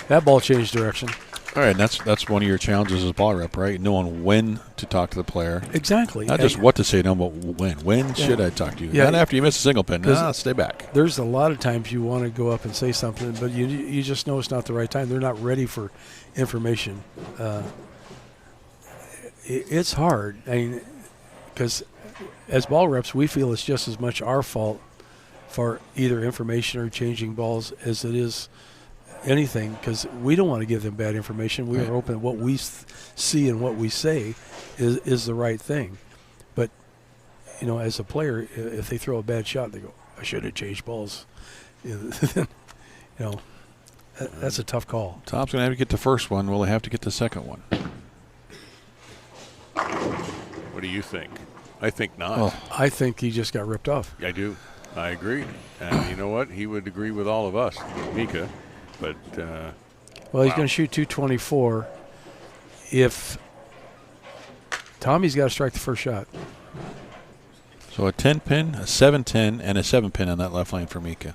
That ball changed direction. All right, and that's one of your challenges as ball rep, right? Knowing when to talk to the player. Exactly. Not just what to say to them, but when. When should I talk to you? Yeah. Not after you miss a single pin. Stay back. There's a lot of times you want to go up and say something, but you just know it's not the right time. They're not ready for information. It's hard. I mean, because as ball reps, we feel it's just as much our fault for either information or changing balls as it is anything, because we don't want to give them bad information. We are open. What we see and what we say is the right thing. But, as a player, if they throw a bad shot, they go, I should have changed balls. That's a tough call. Tom's going to have to get the first one. Will he have to get the second one? What do you think? I think not. Oh. I think he just got ripped off. I do. I agree. And you know what? He would agree with all of us, Mika. But well, he's going to shoot 224. If Tommy's got to strike the first shot. So a 10 pin, a 7-10, and a 7 pin on that left lane for Mika.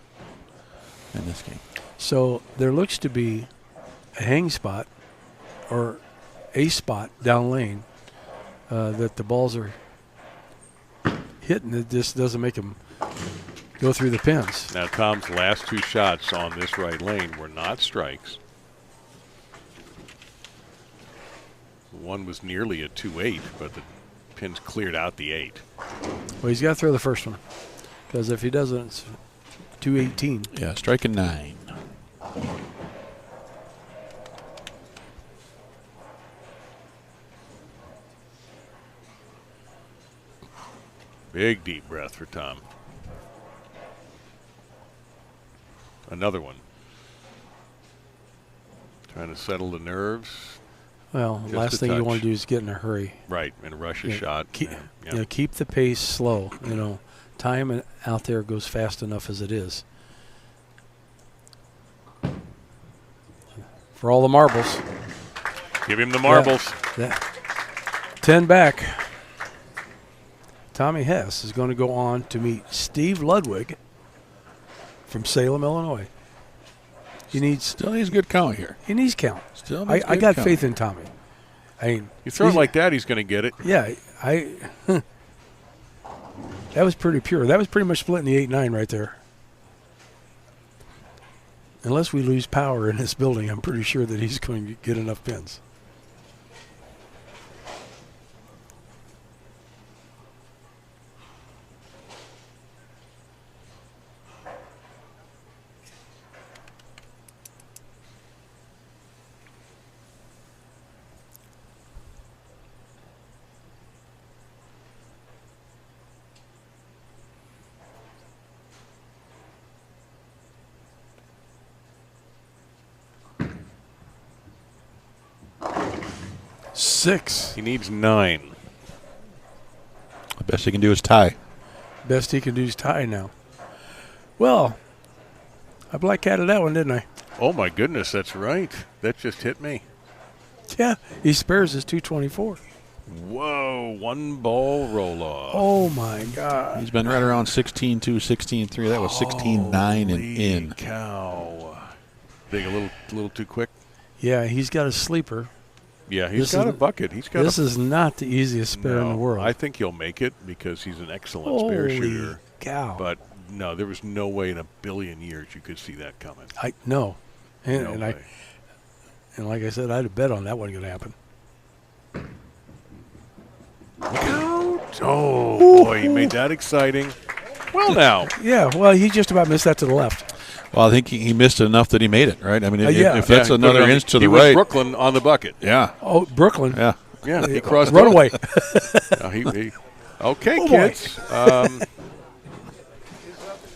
in this game. So there looks to be a hang spot or a spot down lane that the balls are hitting. It just doesn't make them go through the pins. Now, Tom's last 2 shots on this right lane were not strikes. One was nearly a 2-8, but the pins cleared out the 8. Well, he's got to throw the first one, because if he doesn't, it's 218. Yeah, striking 9. Big deep breath for Tom. Another one. Trying to settle the nerves. Well, Just last a thing you touch. want to do is get in a hurry. Right, and rush a Yeah, shot. Keep, Yeah. keep the pace slow. Time out there goes fast enough as it is. For all the marbles. Give him the marbles. That 10 back. Tommy Hess is going to go on to meet Steve Ludwig from Salem, Illinois. Still needs a good count here. He needs count. Still needs I good got count. faith in Tommy. I mean, You throw it he's- like that, he's going to get it. Yeah, that was pretty pure. That was pretty much splitting the 8-9 right there. Unless we lose power in this building, I'm pretty sure that he's going to get enough pins. Six. He needs 9. The best he can do is tie. Best he can do is tie now. Well, I black-catted that one, didn't I? Oh, my goodness, that's right. That just hit me. Yeah, he spares his 224. Whoa, 1 ball roll-off. Oh, my God. He's been right around 16-2, 16-3. That was 16-9 and in. Holy cow. Think a little too quick? Yeah, he's got a sleeper. Yeah, he's This got is- a bucket. He's got This is not the easiest spare in the No, world. I think he'll make it because he's an excellent spare Holy shooter. cow. But no, there was no way in a billion years you could see that coming. No. And, No and way. and like I said, I'd have bet on that wasn't going to happen. Oh, boy, he made that exciting. Well, now. Yeah, well, he just about missed that to the left. Well, I think he missed it enough that he made it, right? I mean, yeah. if that's Yeah, he put another it on inch to he the was right. Brooklyn on the bucket. Yeah. Oh, Brooklyn. Yeah. Yeah, he crossed Run over. away. No, he okay, Oh, boy. kids. The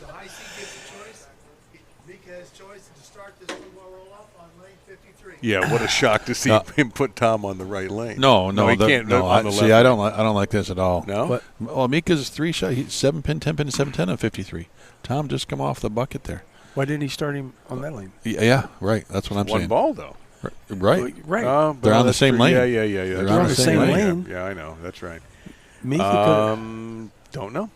high seat gets a choice. Mika has choice to start this one ball roll off on lane 53. Yeah, what a shock to see him put Tom on the right lane. No, he can't. No, on the see, left I lane. don't like this at all. No. What? Well, Mika's 3 shot. He's 7 pin, 10 pin, 7-10 on 53. Tom just come off the bucket there. Why didn't he start him on that lane? Yeah, right. That's what I'm One saying. ball though. Right. Right. Oh, They're well, on the that's same true. lane. Yeah. They're That's on right. the same lane. Yeah, I know. That's right. Mika Don't know.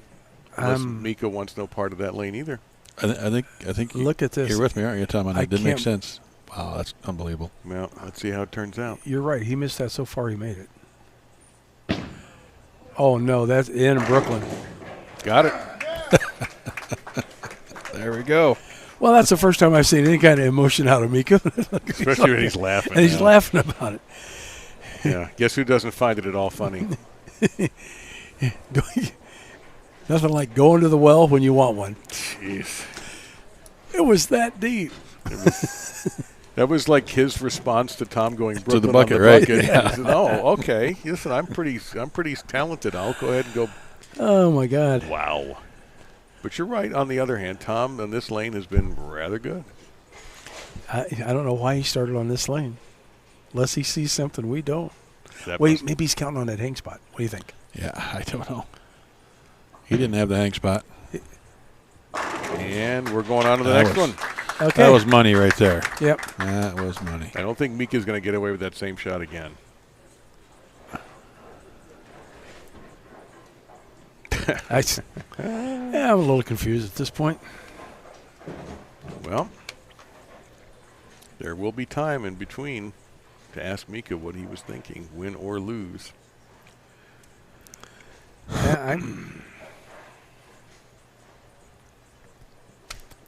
Unless Um, Mika wants no part of that lane either. I think. Look at this. You're with me, aren't you, Tom? And I it didn't make can't- sense. Wow, that's unbelievable. Well, let's see how it turns out. You're right. He missed that so far he made it. Oh, no. That's in Brooklyn. Got it. There we go. Well, that's the first time I've seen any kind of emotion out of Mika. Especially when he's laughing. And he's now. laughing about it. Yeah. Guess who doesn't find it at all funny? Nothing like going to the well when you want one. Jeez. It was that deep. That was like his response to Tom going Brooklyn the bucket, on the right? bucket. Yeah. He said, "Oh, okay. Listen, I'm pretty talented. I'll go ahead and go." Oh, my God. Wow. But you're right. On the other hand, Tom on this lane has been rather good. I don't know why he started on this lane. Unless he sees something we don't. That Wait, must- maybe he's counting on that hang spot. What do you think? Yeah, I don't know. He didn't have the hang spot. And we're going on to the That next was- one. Okay. That was money right there. Yep. That was money. I don't think Mika's going to get away with that same shot again. I'm a little confused at this point. Well, there will be time in between to ask Mika what he was thinking, win or lose. Yeah, I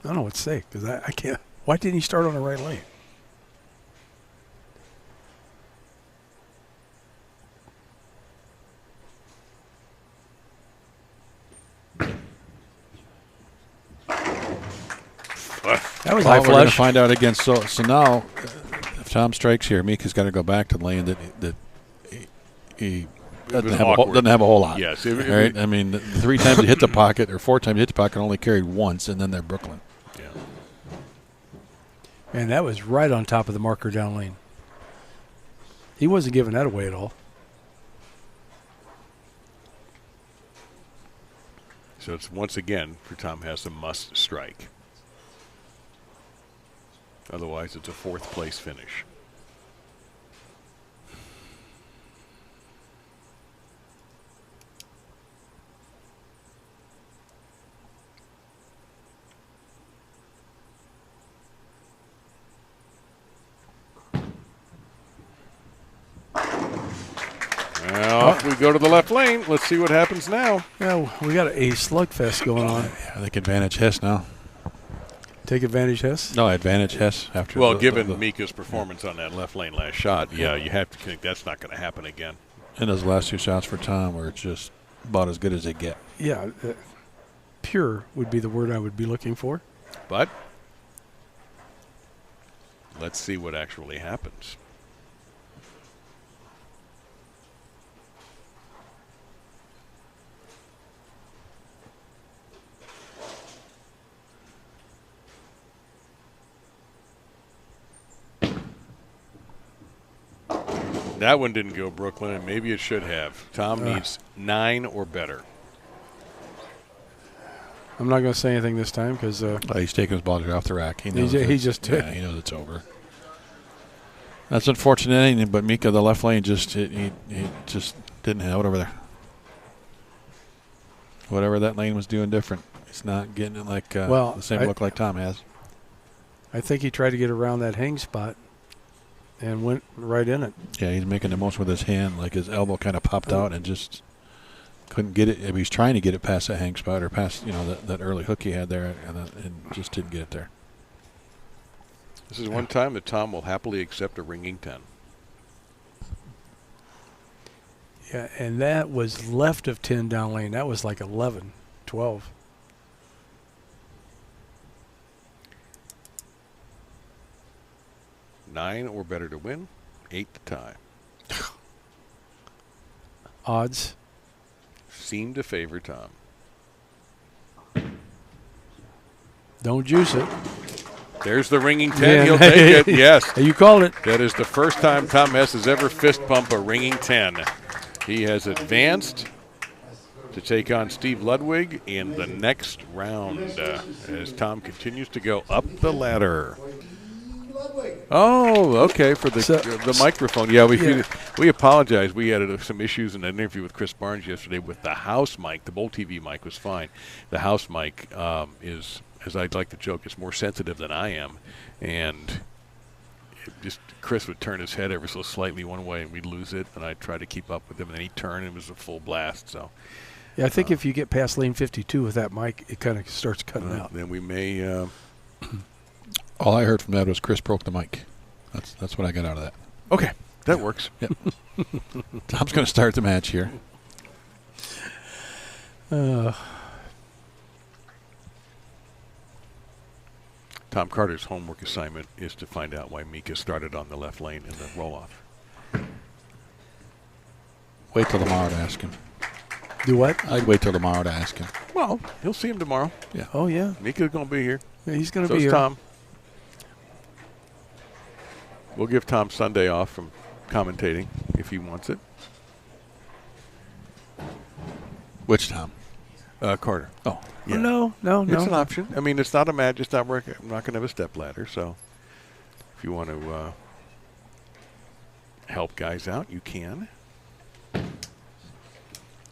don't know what to say because I can't. Why didn't he start on the right lane? That was high We're going to flush. find out again. So now, if Tom strikes here, Mika's got to go back to the lane that he doesn't have a whole lot. Yes. Right? I mean, 3 times he hit the pocket, or 4 times he hit the pocket, only carried once, and then they're Brooklyn. Yeah. Man, that was right on top of the marker down lane. He wasn't giving that away at all. So it's once again for Tom Hess a must strike. Otherwise, it's a 4th place finish. Well, off we go to the left lane. Let's see what happens now. Yeah, we got a slugfest going on. Yeah, they can advantage Hess now. Take advantage, Hess. No, advantage Hess after. Well, given Mika's performance on that left lane last shot, yeah, you have to think that's not going to happen again. And those last 2 shots for Tom were just about as good as they get. Yeah, pure would be the word I would be looking for. But let's see what actually happens. That one didn't go, Brooklyn, and maybe it should have. Tom needs 9 or better. I'm not going to say anything this time because He's taking his ball off the rack. He knows he just yeah, he knows it's over. That's unfortunate, but Mika, the left lane, he just didn't have it over there. Whatever that lane was doing different. It's not getting it like the same look like Tom has. I think he tried to get around that hang spot and went right in it. Yeah, he's making the most with his hand, like his elbow kind of popped out and just couldn't get it. He was trying to get it past that hang spot or past that early hook he had there, and just didn't get it there. This is one time that Tom will happily accept a ringing 10. Yeah, and that was left of 10 down lane. That was like 11, 12. Nine or better to win, 8 to tie. Odds Seem to favor Tom. don't juice it. There's the ringing 10. Yeah. He'll take it. Yes. You called it. That is the first time Tom Hess has ever fist bumped a ringing 10. He has advanced to take on Steve Ludwig in the next round as Tom continues to go up the ladder. Oh, okay, for the microphone. Yeah, we apologize. We had some issues in an interview with Chris Barnes yesterday with the house mic. The BowlTV mic was fine. The house mic is, as I'd like to joke, it's more sensitive than I am. And Chris would turn his head ever so slightly one way and we'd lose it. And I'd try to keep up with him. And then he'd turn and it was a full blast. So, Yeah, I think if you get past lane 52 with that mic, it kind of starts cutting out. Then we may... All I heard from that was Chris broke the mic. That's what I got out of that. Okay, that works. Yep. Tom's going to start the match here. Tom Carter's homework assignment is to find out why Mika started on the left lane in the roll-off. Wait till tomorrow to ask him. Do what? I'd wait till tomorrow to ask him. Well, he'll see him tomorrow. Yeah. Oh, yeah. Mika's going to be here. Yeah, he's going to So be is here. Tom. We'll give Tom Sunday off from commentating if he wants it. Which Tom? Carter. Oh. Yeah. No. It's an option. I mean, it's not a match. It's not working. I'm not going to have a stepladder. So if you want to help guys out, you can.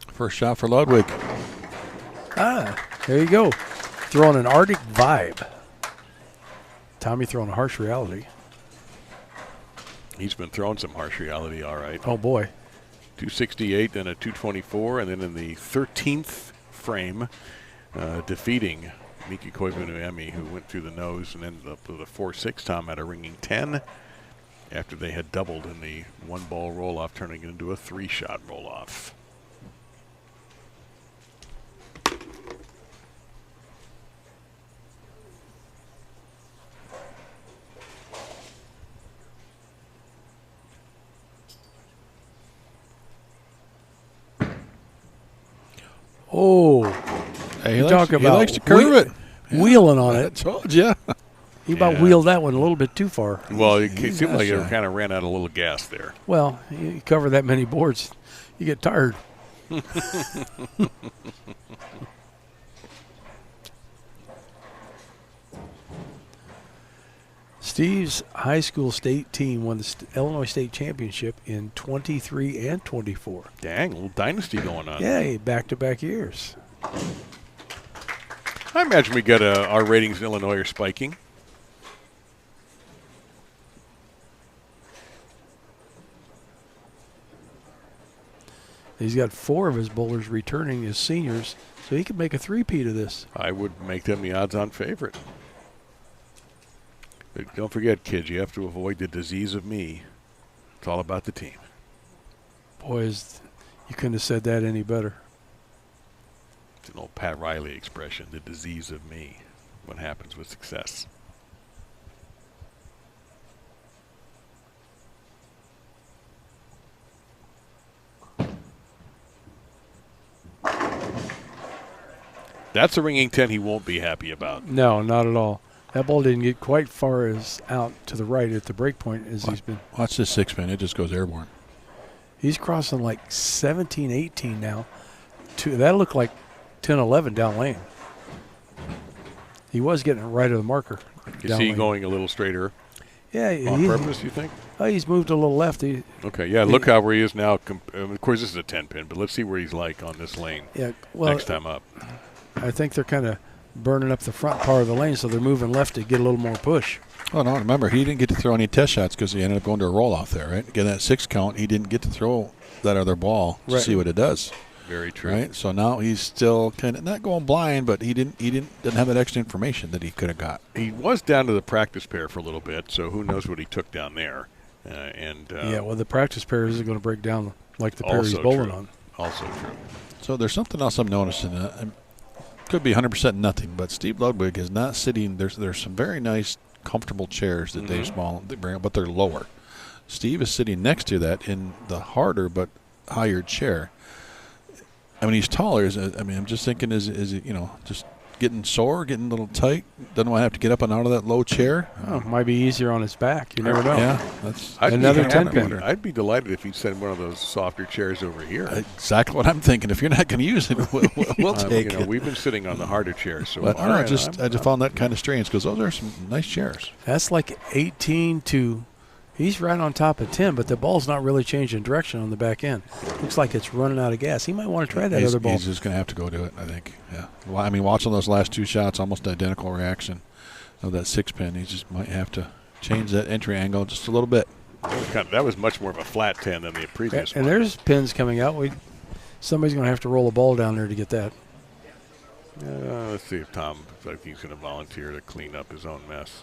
First shot for Ludwig. There you go. Throwing an Arctic vibe. Tommy throwing a harsh reality. He's been throwing some harsh reality, all right. Oh, boy. 268 and a 224, and then in the 13th frame, defeating Mika Koivuniemi, who went through the nose and ended up with a 4-6. Tom at a ringing 10 after they had doubled in the one-ball roll-off, turning it into a 3-shot roll-off. Oh, Hey, you talk about he likes to curve it. Wheeling on I it. told you. He about wheeled that one a little bit too far. Well, it He's seemed not like shy. it kind of ran out a little gas there. Well, you cover that many boards, you get tired. Steve's high school state team won the Illinois State Championship in 23 and 24. Dang, a little dynasty going on. Yeah, back-to-back years. I imagine we got our ratings in Illinois are spiking. He's got 4 of his bowlers returning as seniors, so he could make a three-peat of this. I would make them the odds-on favorite. But don't forget, kids, you have to avoid the disease of me. It's all about the team. Boys, you couldn't have said that any better. It's an old Pat Riley expression, the disease of me. What happens with success. That's a ringing 10 he won't be happy about. No, not at all. That ball didn't get quite far as out to the right at the break point as he's been. Watch this 6-pin. It just goes airborne. He's crossing like 17, 18 now. That looked like 10, 11 down lane. He was getting it right of the marker. Is he going a little straighter Yeah, on purpose, you think? He's moved a little left. Okay, yeah, look how where he is now. Of course, this is a 10-pin, but let's see where he's like on this lane next time up. I think they're kind of burning up the front part of the lane, so they're moving left to get a little more push. Oh, no, remember, he didn't get to throw any test shots because he ended up going to a roll-off there, right? Getting that 6 count, he didn't get to throw that other ball to see what it does. Very true. Right? So now he's still kind of not going blind, but he didn't have that extra information that he could have got. He was down to the practice pair for a little bit, so who knows what he took down there. Well, the practice pair isn't going to break down like the pair he's bowling on. Also true. So there's something else I'm noticing. Could be 100% nothing, but Steve Ludwig is not sitting. There's some very nice, comfortable chairs that they bring up, but they're lower. Steve is sitting next to that in the harder but higher chair. I mean, he's taller. I'm just thinking, is it just getting sore, getting a little tight? Doesn't want to have to get up and out of that low chair. Oh, might be easier on his back. You never know. Yeah, that's another 10-pin. I'd be delighted if he'd send one of those softer chairs over here. Exactly what I'm thinking. If you're not going to use it, we'll take it. We've been sitting on the harder chairs. So but I just found that kind of strange because those are some nice chairs. That's like 18 to. He's right on top of 10, but the ball's not really changing direction on the back end. Looks like it's running out of gas. He might want to try that other ball. He's just going to have to go to it, I think. Yeah. Well, I mean, watching those last 2 shots, almost identical reaction of that 6-pin. He just might have to change that entry angle just a little bit. That was much more of a flat 10 than the previous one. And there's pins coming out. Somebody's going to have to roll a ball down there to get that. Let's see if Tom thinks he's going to volunteer to clean up his own mess.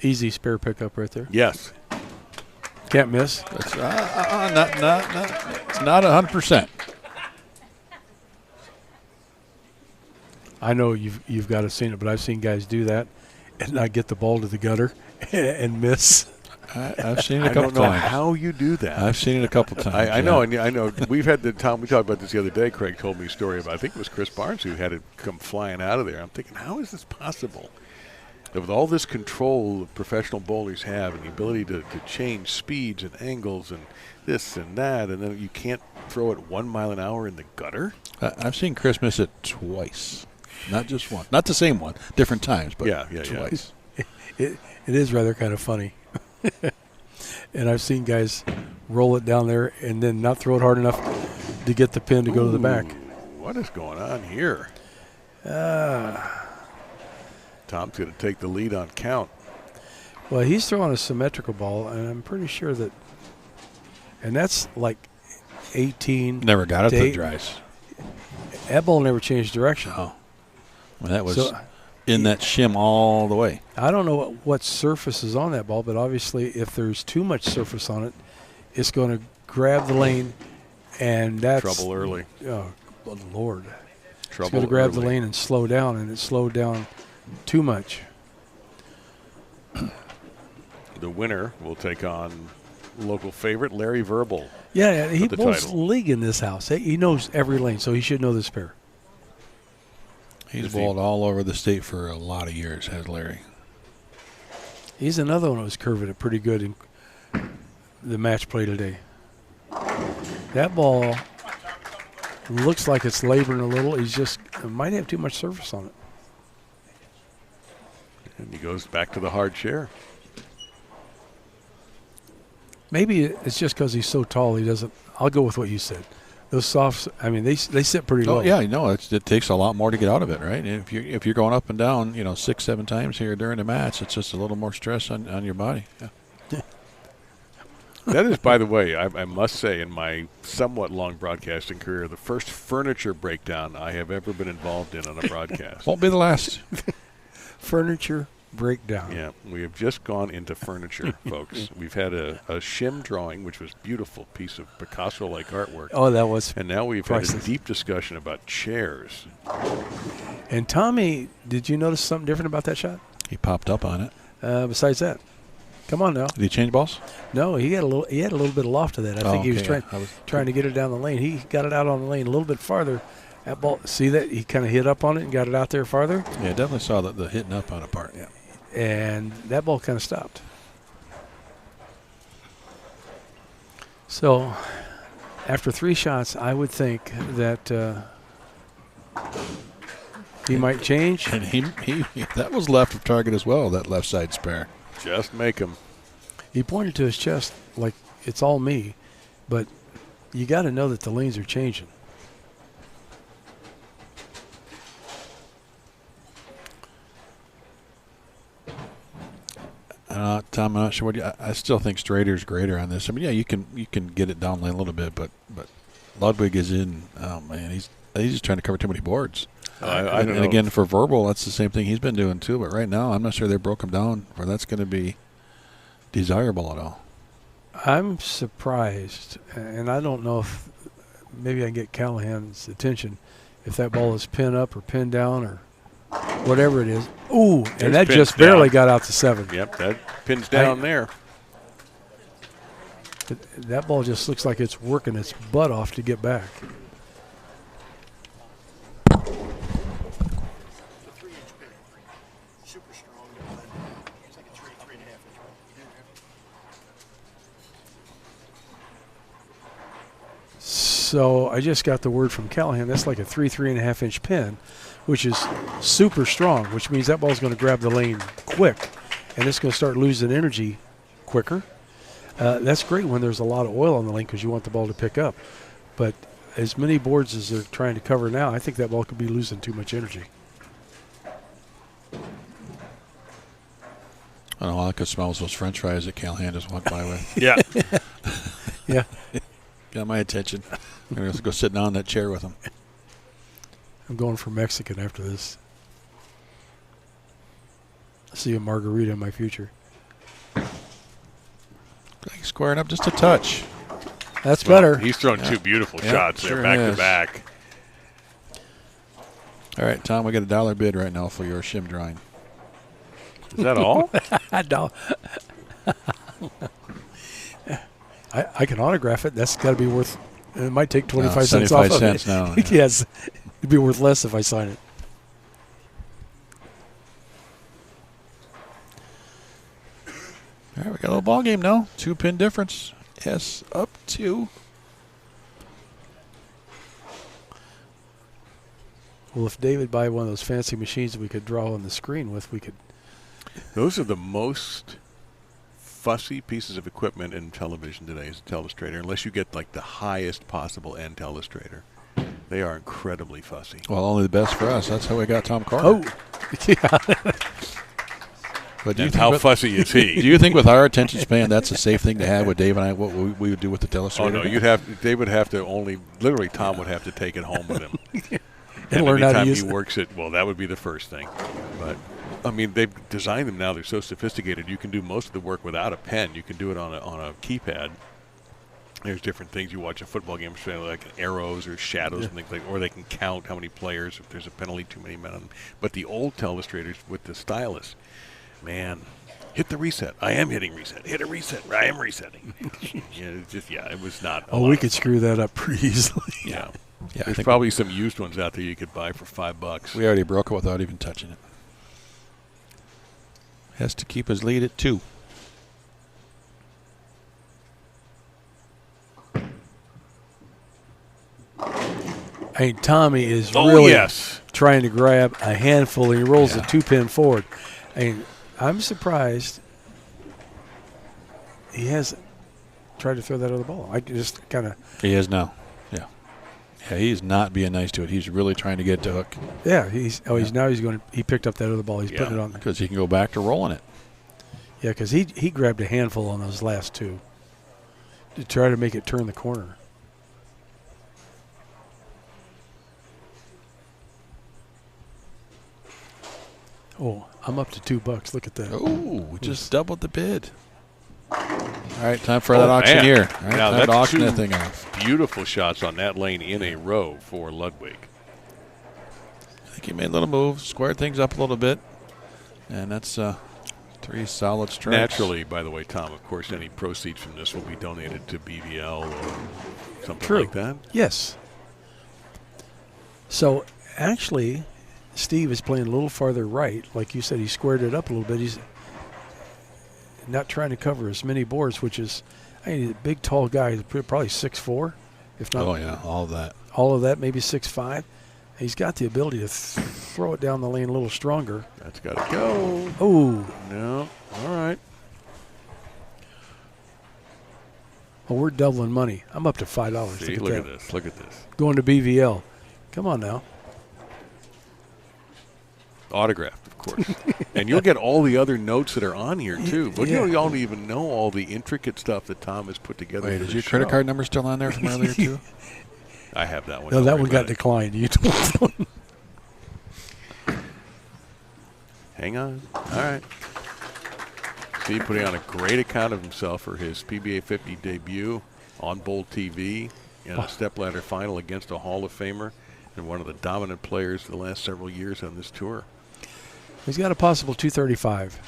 Easy spare pickup right there. Yes. Can't miss. It's not 100%. I know you've got to seen it, but I've seen guys do that and not get the ball to the gutter and miss. I've seen it a I couple don't know times. how you do that. I've seen it a couple times. I know, and I know. We've had the Tom. We talked about this the other day. Craig told me a story about. I think it was Chris Barnes who had it come flying out of there. I'm thinking, how is this possible? That with all this control that professional bowlers have and the ability to change speeds and angles and this and that, and then you can't throw it 1 mile an hour in the gutter? I've seen Chris miss it twice, not just one. Not the same one, different times, but twice. It is rather kind of funny. And I've seen guys roll it down there and then not throw it hard enough to get the pin to go to the back. What is going on here? Tom's going to take the lead on count. Well, he's throwing a symmetrical ball, and I'm pretty sure that, and that's like 18. Never got it to the dries. That ball never changed direction. Oh. Well, that was in that shim all the way. I don't know what surface is on that ball, but obviously if there's too much surface on it, it's going to grab the lane, and that's trouble early. Oh, good Lord. Trouble it's going to grab early. the lane and slow down, and it slowed down too much. The winner will take on local favorite Larry Verble. Yeah, he the bowls title. league in this house. He knows every lane, so he should know this pair. He's bowled all over the state for a lot of years, has Larry. He's another one who was curving it pretty good in the match play today. That ball looks like it's laboring a little. It might have too much surface on it. And he goes back to the hard share. Maybe it's just because he's so tall he doesn't. I'll go with what you said. Those softs, I mean, they sit pretty low. Oh yeah, it takes a lot more to get out of it, right? If you're going up and down, 6-7 times here during the match, it's just a little more stress on your body. Yeah. That is, by the way, I must say, in my somewhat long broadcasting career, the first furniture breakdown I have ever been involved in on a broadcast. Won't be the last. Furniture breakdown. Yeah, we have just gone into furniture, folks. We've had a shim drawing, which was a beautiful piece of Picasso-like artwork. Oh, that was. And now we've priceless. had a deep discussion about chairs. And Tommy, did you notice something different about that shot? He popped up on it. Besides that, come on now. Did he change balls? No, he had a little bit of loft to that. I think he was trying to get it down the lane. He got it out on the lane a little bit farther. That ball, see that? He kind of hit up on it and got it out there farther. Yeah, definitely saw the hitting up on a part. Yeah. And that ball kind of stopped. So, after 3 shots, I would think that he might change. And he that was left of target as well, that left side spare. Just make him. He pointed to his chest like it's all me, but you got to know that the lanes are changing. Tom, I'm not sure what I still think Strader's greater on this. I mean, yeah, you can get it down lane a little bit, but Ludwig is in. Oh man, he's just trying to cover too many boards. I don't know. And again, for Verble, that's the same thing he's been doing too. But right now, I'm not sure they broke him down where that's going to be desirable at all. I'm surprised, and I don't know if maybe I can get Callahan's attention if that ball is pinned up or pinned down or whatever it is. Ooh, and that just barely got out to 7. Yep, that pins down there. That ball just looks like it's working its butt off to get back. So I just got the word from Callahan. That's like a 3.5 inch pin, which is super strong, which means that ball's going to grab the lane quick, and it's going to start losing energy quicker. That's great when there's a lot of oil on the lane because you want the ball to pick up. But as many boards as they're trying to cover now, I think that ball could be losing too much energy. I don't know. I could smell those French fries that Callahan just walked by with. Yeah. Yeah. Got my attention. I'm going to go sit down in that chair with him. I'm going for Mexican after this. I see a margarita in my future. Squaring up just a touch. That's better. He's thrown 2 beautiful shots there, sure back is. to back. All right, Tom, we got $1 bid right now for your shim drawing. Is that all? I can autograph it. That's got to be worth. It might take 25 cents off 75 of cents it. now. Yes, it'd be worth less if I sign it. All right, we got a little ball game now. 2-pin difference. Hess up 2. Well, if David buy one of those fancy machines that we could draw on the screen with, we could. Those are the most fussy pieces of equipment in television today as a telestrator, unless you get like the highest possible end telestrator. They are incredibly fussy. Well, only the best for us. That's how we got Tom Carter. Oh, yeah. But do you And think how with- fussy is he? Do you think with our attention span, that's a safe thing to have with Dave and I? What we would do with the telestrator? Oh no, they would have to only literally Tom would have to take it home with him. And learn how to anytime use he it. works it, well, that would be the first thing. But I mean, they've designed them now. They're so sophisticated. You can do most of the work without a pen. You can do it on a keypad. There's different things. You watch a football game, like arrows or shadows and things like, or they can count how many players if there's a penalty, too many men on them. But the old telestrators with the stylus, man, hit the reset. I am hitting reset. Hit a reset. I am resetting. It was not. Oh, we could screw that up pretty easily. Yeah. Yeah, I There's think probably some used ones out there you could buy for $5. we already broke it without even touching it. Has to keep his lead at 2. I mean, Tommy is Oh, really yes. trying to grab a handful, and he rolls Yeah. the 2-pin forward. I mean, I'm surprised he hasn't tried to throw that other ball. I just kind of, He is now. Yeah. Yeah, he's not being nice to it. He's really trying to get to hook he picked up that other ball. He's putting it on. because he can go back to rolling it. Yeah, because he grabbed a handful on those last two to try to make it turn the corner. Oh, I'm up to $2. Look at that. Oh, we just doubled the bid. All right, time for that Oh, auction man. here. All right, Now, time to that's auction two that thing off. beautiful shots on that lane in a row for Ludwig. I think he made a little move, squared things up a little bit, and that's 3 solid strikes. Naturally, by the way, Tom, of course, any proceeds from this will be donated to BVL or something True. like that. Yes. So, actually, Steve is playing a little farther right. Like you said, he squared it up a little bit. He's not trying to cover as many boards, which is, I mean, he's a big, tall guy. He's probably 6'4", if not Oh, yeah, all of that. all of that, maybe 6'5". He's got the ability to throw it down the lane a little stronger. That's got to go. Oh, No. All right. well, we're doubling money. I'm up to $5. See, look at this. Look at this. Going to BVL. Come on now. Autographed, of course. And you'll get all the other notes that are on here, too. But Yeah. you don't even know all the intricate stuff that Tom has put together. Wait, for is the your credit show. card number still on there from earlier, too? I have that one. No, Don't that worry one got about it. declined. You told him. Hang on. All right. Steve putting on a great account of himself for his PBA50 debut on BowlTV in a stepladder final against a Hall of Famer and one of the dominant players the last several years on this tour. He's got a possible 235.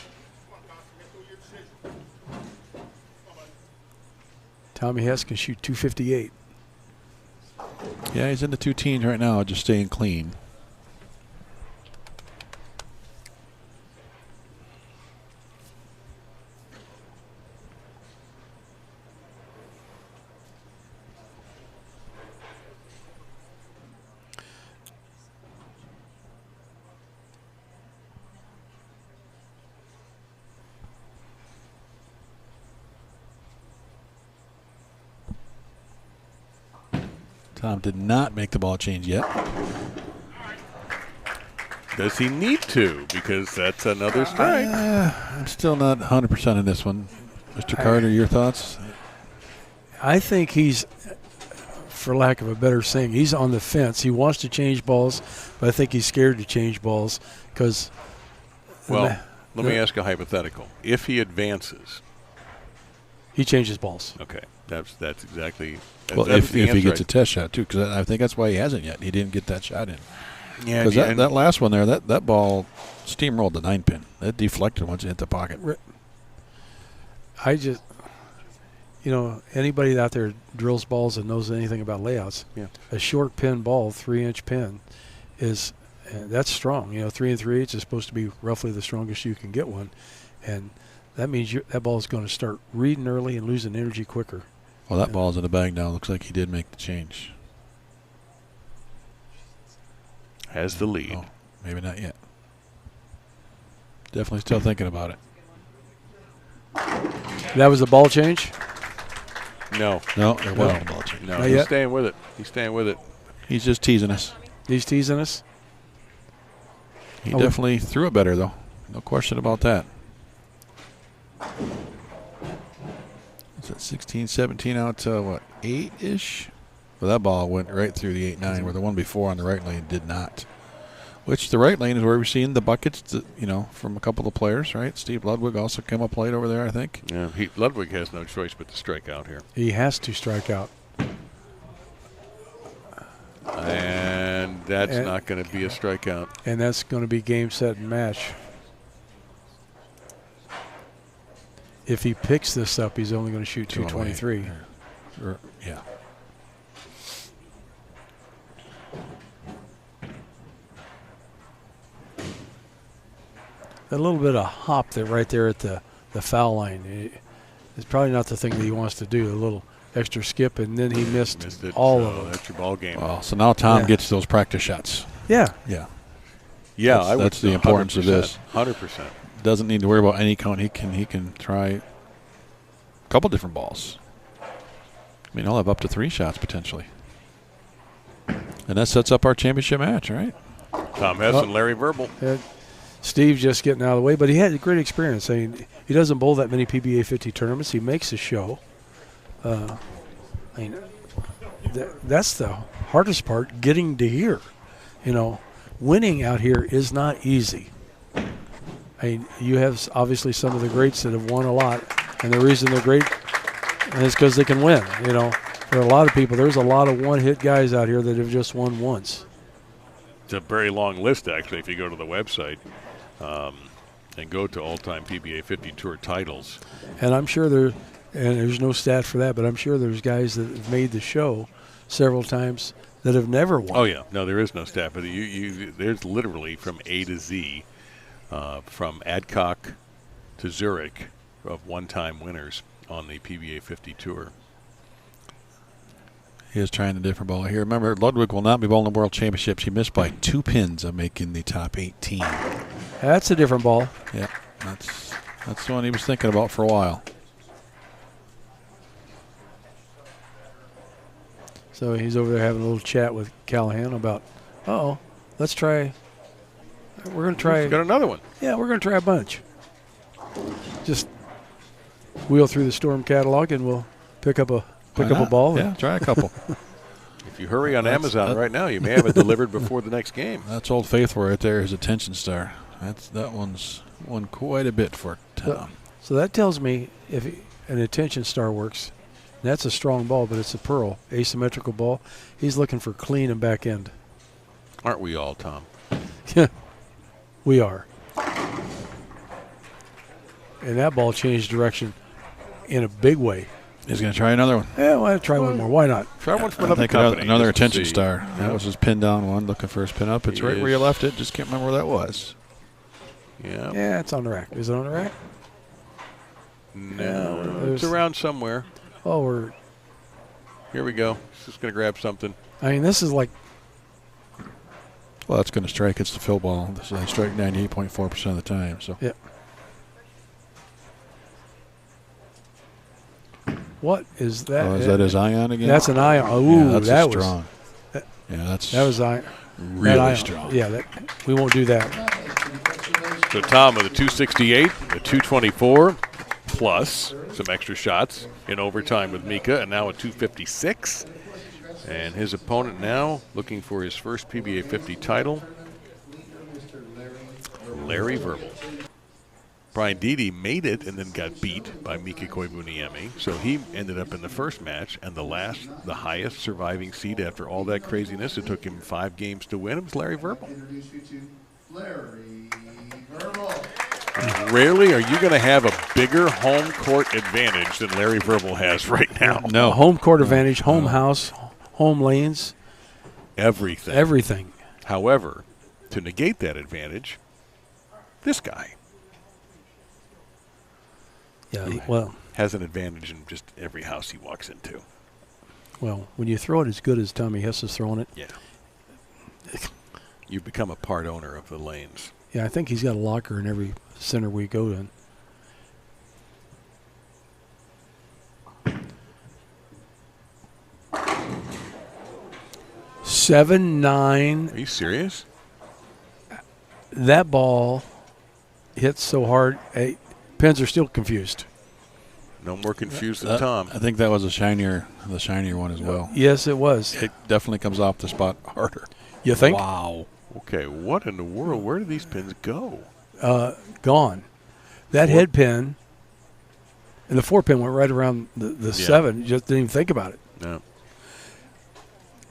Tommy Hess can shoot 258. Yeah, he's in the 2 teens right now, just staying clean. Tom did not make the ball change yet. Does he need to? Because that's another strike. I'm still not 100% in this one. Mr. Carter, your thoughts? I think he's, for lack of a better saying, he's on the fence. He wants to change balls, but I think he's scared to change balls because. Well, let me ask a hypothetical. If he advances, he changes balls. okay, that's exactly. Well, that's if the he answer. gets a test shot, too, because I think that's why he hasn't yet. He didn't get that shot in. Yeah, Because that last one there, that ball steamrolled the 9-pin. It deflected once it hit the pocket. I just, anybody out there drills balls and knows anything about layouts, a short pin ball, 3-inch pin, that's strong. 3 3/8 is supposed to be roughly the strongest you can get one, and that means that ball is going to start reading early and losing energy quicker. Well, that ball's in the bag now. Looks like he did make the change. has the lead. Oh, maybe not yet. Definitely still thinking about it. That was the ball change? No. No, there wasn't a ball change. No, Not he's yet? staying with it. He's staying with it. He's just teasing us. He's teasing us? He Oh, definitely threw it better, though. No question about that. Is it 16, 17 out to, what, 8-ish? Well, that ball went right through the 8-9, where the one before on the right lane did not. Which the right lane is where we've seen the buckets, from a couple of players, right? Steve Ludwig also came up late over there, I think. Yeah, Ludwig has no choice but to strike out here. He has to strike out. And that's not going to be a strikeout. And that's going to be game, set, and match. If he picks this up, he's only going to shoot 223. Yeah. A little bit of hop there right there at the foul line. It's probably not the thing that he wants to do, a little extra skip, and then he missed it, all so of them. That's your ball game. Well, so now Tom gets those practice shots. Yeah. Yeah. Yeah, that's the importance of this. 100%. Doesn't need to worry about any count. He can try a couple different balls. I mean, he'll have up to 3 shots potentially. And that sets up our championship match, right? Tom Hess and Larry Verble. Steve just getting out of the way, but he had a great experience. I mean, he doesn't bowl that many PBA 50 tournaments. He makes a show. That's the hardest part, getting to here. Winning out here is not easy. I mean, you have obviously some of the greats that have won a lot, and the reason they're great is because they can win. For a lot of people, there's a lot of one-hit guys out here that have just won once. It's a very long list, actually, if you go to the website and go to all-time PBA 50 Tour titles. And I'm sure there's no stat for that, but I'm sure there's guys that have made the show several times that have never won. Oh, yeah. No, there is no stat, but there's literally from A to Z, from Adcock to Zurich, of one-time winners on the PBA 50 Tour. He is trying a different ball here. Remember, Ludwig will not be bowling the World Championships. He missed by 2 pins of making the top 18. That's a different ball. Yeah, that's the one he was thinking about for a while. So he's over there having a little chat with Callahan about, let's try. We're going to try. He's got another one. Yeah, we're going to try a bunch. Just wheel through the Storm catalog and we'll pick up a ball. Yeah, try a couple. If you hurry on Amazon right now, you may have it delivered before the next game. That's Old Faithful right there, his attention star. That one's won quite a bit for Tom. So that tells me if an attention star works, that's a strong ball, but it's a pearl, asymmetrical ball. He's looking for clean and back end. Aren't we all, Tom? We are. And that ball changed direction in a big way. He's going to try another one. Yeah, well, I'll try one more. Why not? Try one from I another think company. another just to attention see. star. That was his pin down one, looking for his pin up. It's right where you left it. Just can't remember where that was. Yeah. Yeah, it's on the rack. Is it on the rack? No, it's around somewhere. Oh, Here we go. He's just going to grab something. I mean, this is like. Well, that's going to strike. It's the fill ball. So they strike 98.4% of the time. So. Yep. What is that? Oh, is that his ion again? That's an ion. Oh, yeah, that strong. Was, that was ion. really strong. Yeah, we won't do that. So Tom with a 268, a 224, plus some extra shots in overtime with Mika, and now a 256. And his opponent now looking for his first PBA 50 title, Larry Verble. Brian Diede made it and then got beat by Mika Koivuniemi. So he ended up in the first match and the highest surviving seed after all that craziness. It took him 5 games to win. It was Larry Verble. Introduce you to Larry Verble. Rarely are you going to have a bigger home court advantage than Larry Verble has right now. No. Home court advantage, home house, home lanes. Everything. Everything. However, to negate that advantage, this guy. Yeah, well, has an advantage in just every house he walks into. Well, when you throw it as good as Tommy Hess is throwing it. Yeah. You become a part owner of the lanes. Yeah, I think he's got a locker in every center we go in. 7-9. Are you serious? That ball hits so hard, pins are still confused. No more confused than Tom. I think that was the shinier one as well. Yes, it was. It definitely comes off the spot harder. You think? Wow. Okay, what in the world? Where do these pins go? Gone. That head pin and the 4 pin went right around the 7. You just didn't even think about it. No.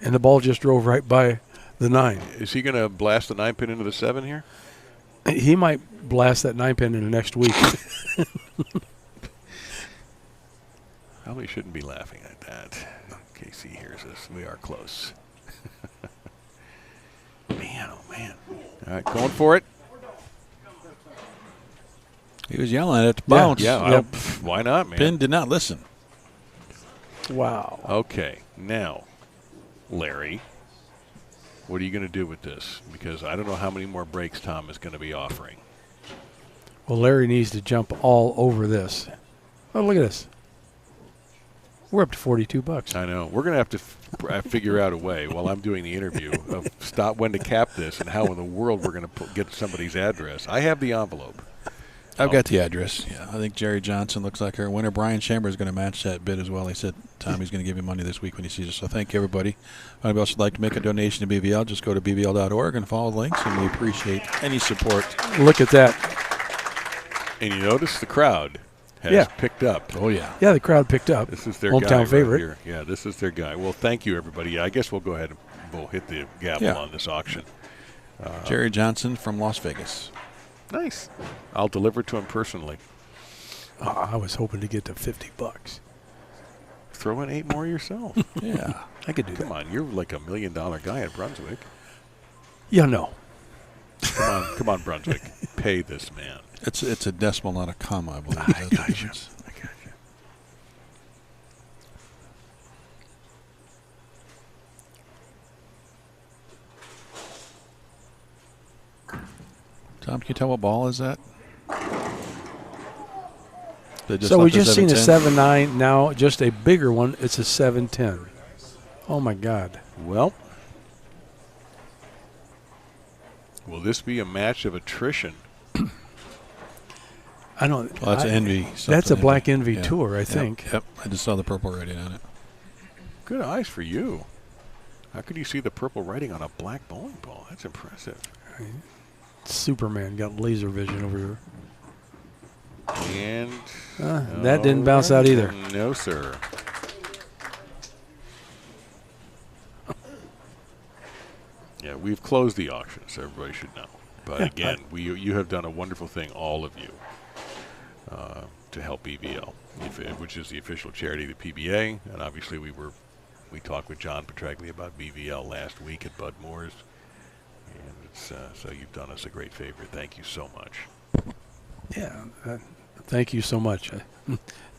And the ball just drove right by the 9. Is he going to blast the 9 pin into the 7 here? He might blast that 9 pin in the next week. Probably shouldn't be laughing at that. Casey hears us. We are close. Man, oh man. All right, going for it. He was yelling at it to bounce. Yeah. Why not, man? Pin did not listen. Wow. Okay, now, Larry, what are you going to do with this? Because I don't know how many more breaks Tom is going to be offering. Well, Larry needs to jump all over this. Oh, look at this. We're up to $42. I know. We're going to have to figure out a way while I'm doing the interview of when to cap this and how in the world we're going to get somebody's address. I have the envelope. I've got the address. Yeah, I think Jerry Johnson looks like our winner. Brian Chambers is going to match that bid as well. He said Tommy's going to give you money this week when he sees us. So thank you, everybody. If anybody else would like to make a donation to BVL, just go to BVL.org and follow the links, and we appreciate any support. Look at that. And you notice the crowd has picked up. Oh, yeah. Yeah, the crowd picked up. This is their hometown guy right favorite. here. Yeah, this is their guy. Well, thank you, everybody. I guess we'll go ahead and we'll hit the gavel on this auction. Jerry Johnson from Las Vegas. Nice. I'll deliver it to him personally. I was hoping to get to $50. Throw in 8 more yourself. Yeah. I could do that. Come on, you're like $1 million guy at Brunswick. Yeah, no. Come on, Brunswick. Pay this man. It's a decimal, not a comma, I believe. I got you. Tom, can you tell what ball is that? So we just seen a 7-9. Now just a bigger one. It's a 7-10. Oh, my God. Well, will this be a match of attrition? I don't. Well, that's Envy. That's a Black Envy Tour, I think. Yep. I just saw the purple writing on it. Good eyes for you. How could you see the purple writing on a black bowling ball? That's impressive. Superman got laser vision over here. And that didn't bounce out either. No, sir. Yeah, we've closed the auction, so everybody should know. But again, you have done a wonderful thing, all of you, to help BVL, which is the official charity of the PBA. And obviously, we talked with John Petraglia about BVL last week at Bud Moore's, and it's so you've done us a great favor. Thank you so much. Yeah, thank you so much.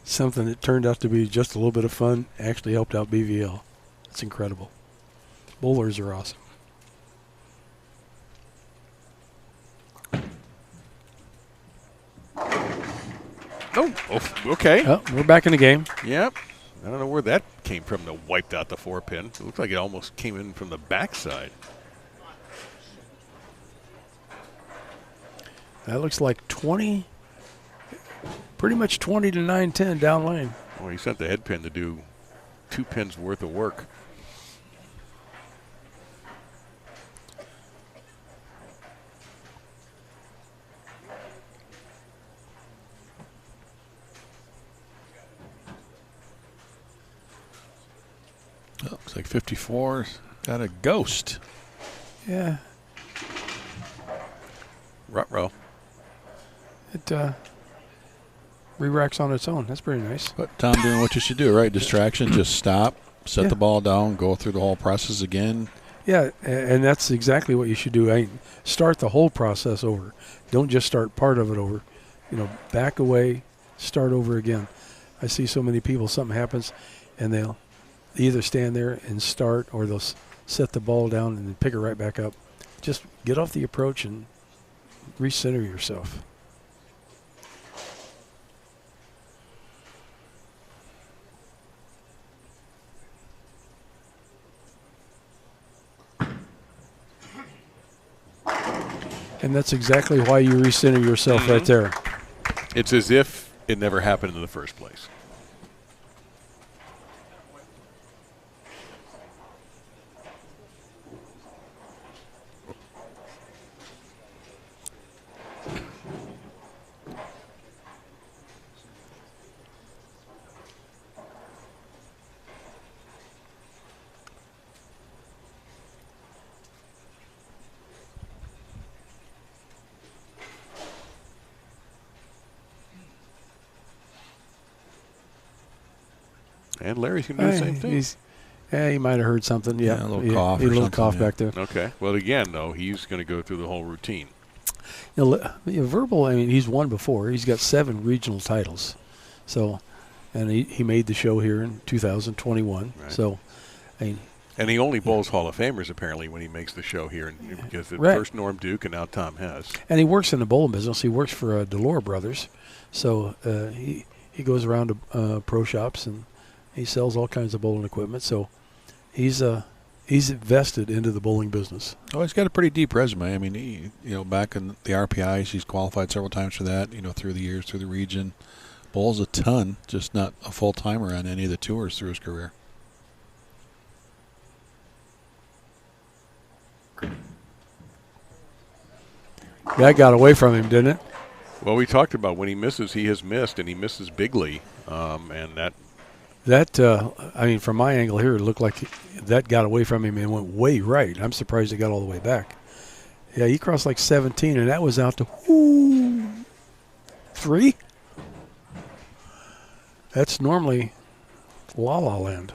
Something that turned out to be just a little bit of fun actually helped out BVL. It's incredible. Bowlers are awesome. Oh, okay. Oh, we're back in the game. Yep. I don't know where that came from that wiped out the 4-pin. It looks like it almost came in from the backside. That looks like 20, pretty much 20 to 9-10 down lane. Well, he sent the head pin to do 2 pins worth of work. Oh, looks like 54's got a ghost. Yeah. Ruh-roh. It re-racks on its own. That's pretty nice. But Tom doing what you should do, right? Distraction, just stop, set the ball down, go through the whole process again. Yeah, and that's exactly what you should do. Start the whole process over. Don't just start part of it over. Back away, start over again. I see so many people, something happens, and they'll either stand there and start, or they'll set the ball down and then pick it right back up. Just get off the approach and recenter yourself. And that's exactly why you recenter yourself right there. It's as if it never happened in the first place. And Larry's going to do the same thing. He might have heard something. Yeah, a little cough. A little cough yeah. back there. Okay. Well, again, though, he's going to go through the whole routine. Verble, I mean, he's won before. He's got 7 regional titles. So, and he made the show here in 2021. Right. So, I mean, and he only bowls Hall of Famers, apparently, when he makes the show here. Because at first Norm Duke and now Tom Hess. And he works in the bowling business. He works for Delore Brothers. So he goes around to pro shops and he sells all kinds of bowling equipment. So he's invested into the bowling business. Oh, he's got a pretty deep resume. I mean, back in the RPIs, he's qualified several times for that, through the years, through the region. Bowls a ton, just not a full-timer on any of the tours through his career. That got away from him, didn't it? Well, we talked about when he misses, he has missed, and he misses bigly. And I mean, from my angle here, it looked like that got away from him and went way right. I'm surprised it got all the way back. Yeah, he crossed like 17, and that was out to 3. That's normally La La Land.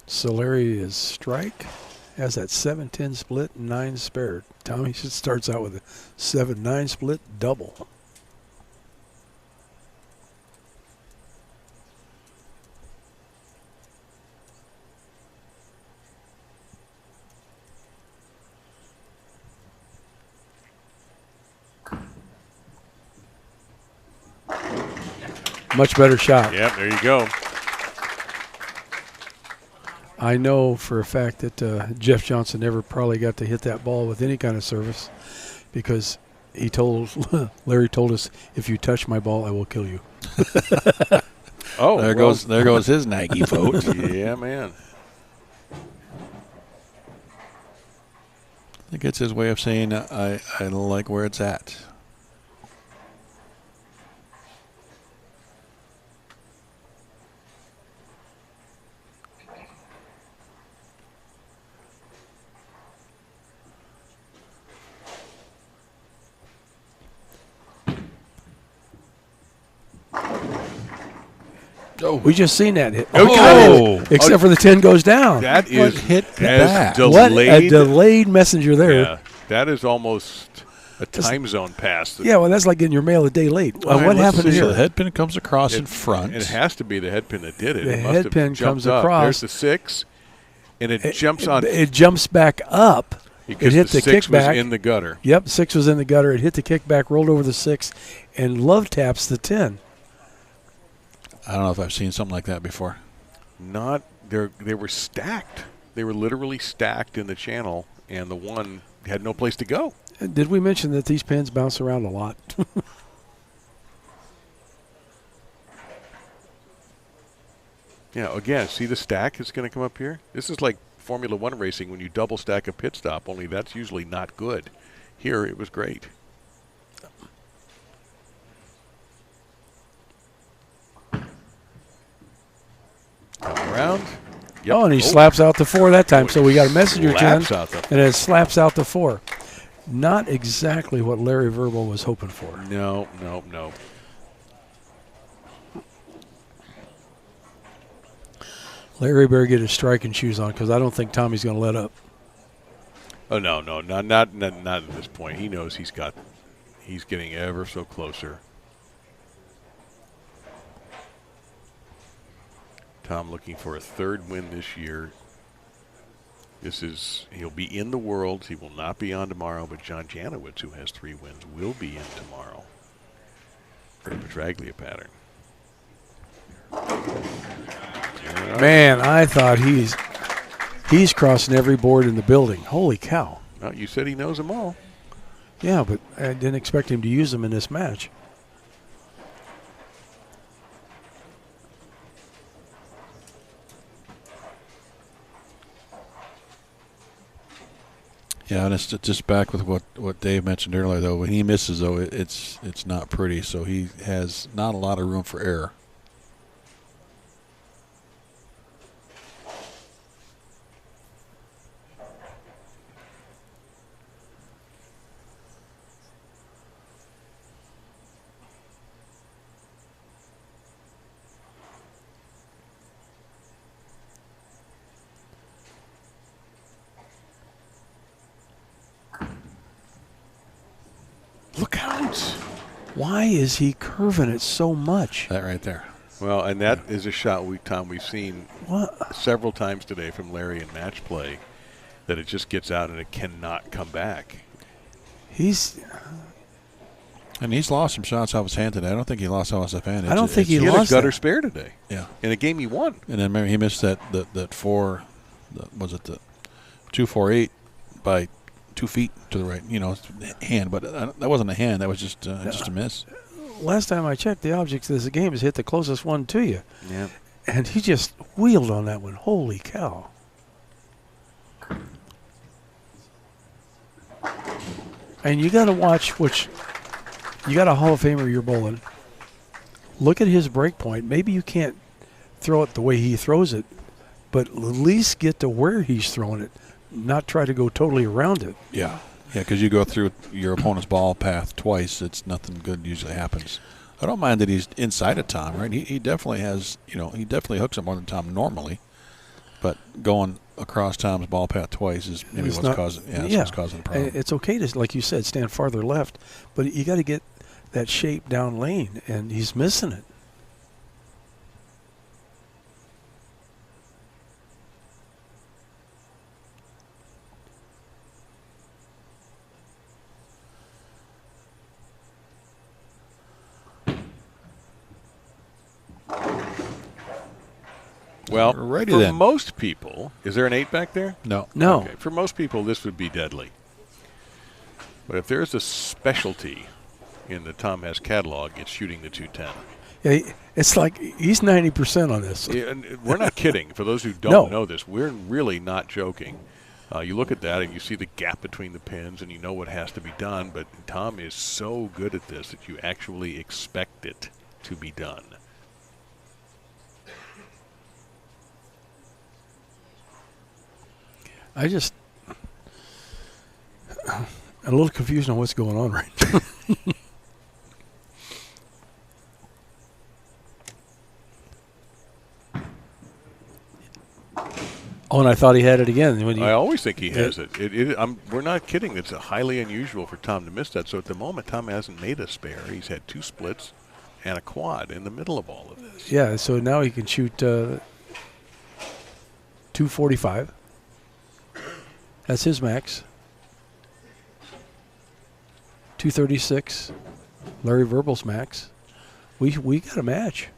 So Larry is strike, has that 7-10 split and 9 spare. Tommy starts out with a 7-9 split double. Much better shot. Yeah, there you go. I know for a fact that Jeff Johnson never probably got to hit that ball with any kind of service because Larry told us, if you touch my ball, I will kill you. Oh, there goes his Nike vote. Yeah, man. I think it's his way of saying I like where it's at. Oh, we just seen that hit. Oh, except for the 10 goes down. That is hit as back. delayed. What a delayed messenger there. Yeah, that is almost a time zone pass. Yeah, well, that's like getting your mail a day late. Well, what let's happened see. So here? the head pin comes across in front. It has to be the head pin that did it. The It must head have pin jumped comes up. across. There's the 6, and it jumps on. It jumps back up. Because it hit the the 6 was kickback. in the gutter. Yep, 6 was in the gutter. It hit the kickback, rolled over the 6, and love taps the 10. I don't know if I've seen something like that before. They were stacked. They were literally stacked in the channel, and the one had no place to go. Did we mention that these pins bounce around a lot? Yeah, again, see the stack is going to come up here? This is like Formula One racing when you double stack a pit stop, only that's usually not good. Here, it was great. Come around. Yep. Oh, and he slaps out the 4 that time. So we got a messenger 10, Slaps out the- and it slaps out the 4. Not exactly what Larry Verble was hoping for. No. Larry better get his striking shoes on because I don't think Tommy's going to let up. Oh no, not at this point. He knows he's getting ever so closer. Tom looking for a third win this year. He'll be in the Worlds. He will not be on tomorrow, but John Janowitz, who has 3 wins, will be in tomorrow for the Petraglia pattern. Man, I thought he's crossing every board in the building. Holy cow. Well, you said he knows them all. Yeah, but I didn't expect him to use them in this match. Yeah, and it's just back with what Dave mentioned earlier, though. When he misses, though, it's not pretty. So he has not a lot of room for error. Look out. Why is he curving it so much? That right there. Well, and that is a shot we've seen What? several times today from Larry in match play, that it just gets out and it cannot come back. And he's lost some shots off his hand today. I don't think he lost off his hand. I don't think he He had lost a gutter that. spare today. Yeah. In a game he won. And then remember he missed that 248 by 2 feet to the right, hand. But that wasn't a hand. That was just a miss. Last time I checked, the object of this game is hit the closest one to you. Yeah. And he just wheeled on that one. Holy cow. And you got to watch you got a Hall of Famer you're bowling. Look at his break point. Maybe you can't throw it the way he throws it, but at least get to where he's throwing it, not try to go totally around it. Yeah. Yeah, because you go through your opponent's ball path twice, it's nothing good usually happens. I don't mind that he's inside of Tom, right? He definitely has, he definitely hooks up more than Tom normally, but going across Tom's ball path twice is maybe It's what's not- causing what's causing the problem. It's okay to, like you said, stand farther left, but you got to get that shape down lane, and he's missing it. Well, Righty for then. most people, is there an 8 back there? No. No. Okay. For most people, this would be deadly. But if there's a specialty in the Tom Hess catalog, it's shooting the 210. Yeah, it's like he's 90% on this. Yeah, and we're not kidding. For those who No. don't know this, we're really not joking. You look at that and you see the gap between the pins and you know what has to be done, but Tom is so good at this that you actually expect it to be done. I'm a little confused on what's going on right now. Oh, and I thought he had it again. When I always think he has it. We're not kidding. It's highly unusual for Tom to miss that. So at the moment, Tom hasn't made a spare. He's had 2 splits and a quad in the middle of all of this. Yeah, so now he can shoot 245. That's his max. 236. Larry Verble's max. We got a match.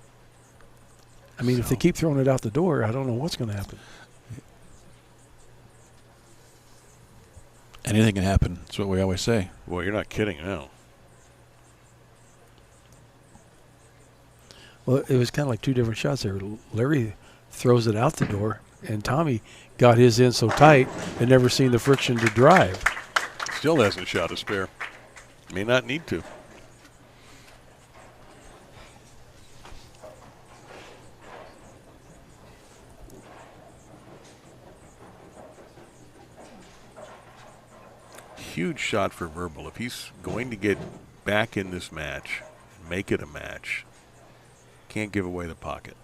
I mean, if they keep throwing it out the door, I don't know what's going to happen. Anything can happen. That's what we always say. Well, you're not kidding now. Well, it was kind of like 2 different shots there. Larry throws it out the door, and Tommy got his in so tight and never seen the friction to drive. Still hasn't shot a spare. May not need to. Huge shot for Verble. If he's going to get back in this match, make it a match, can't give away the pocket.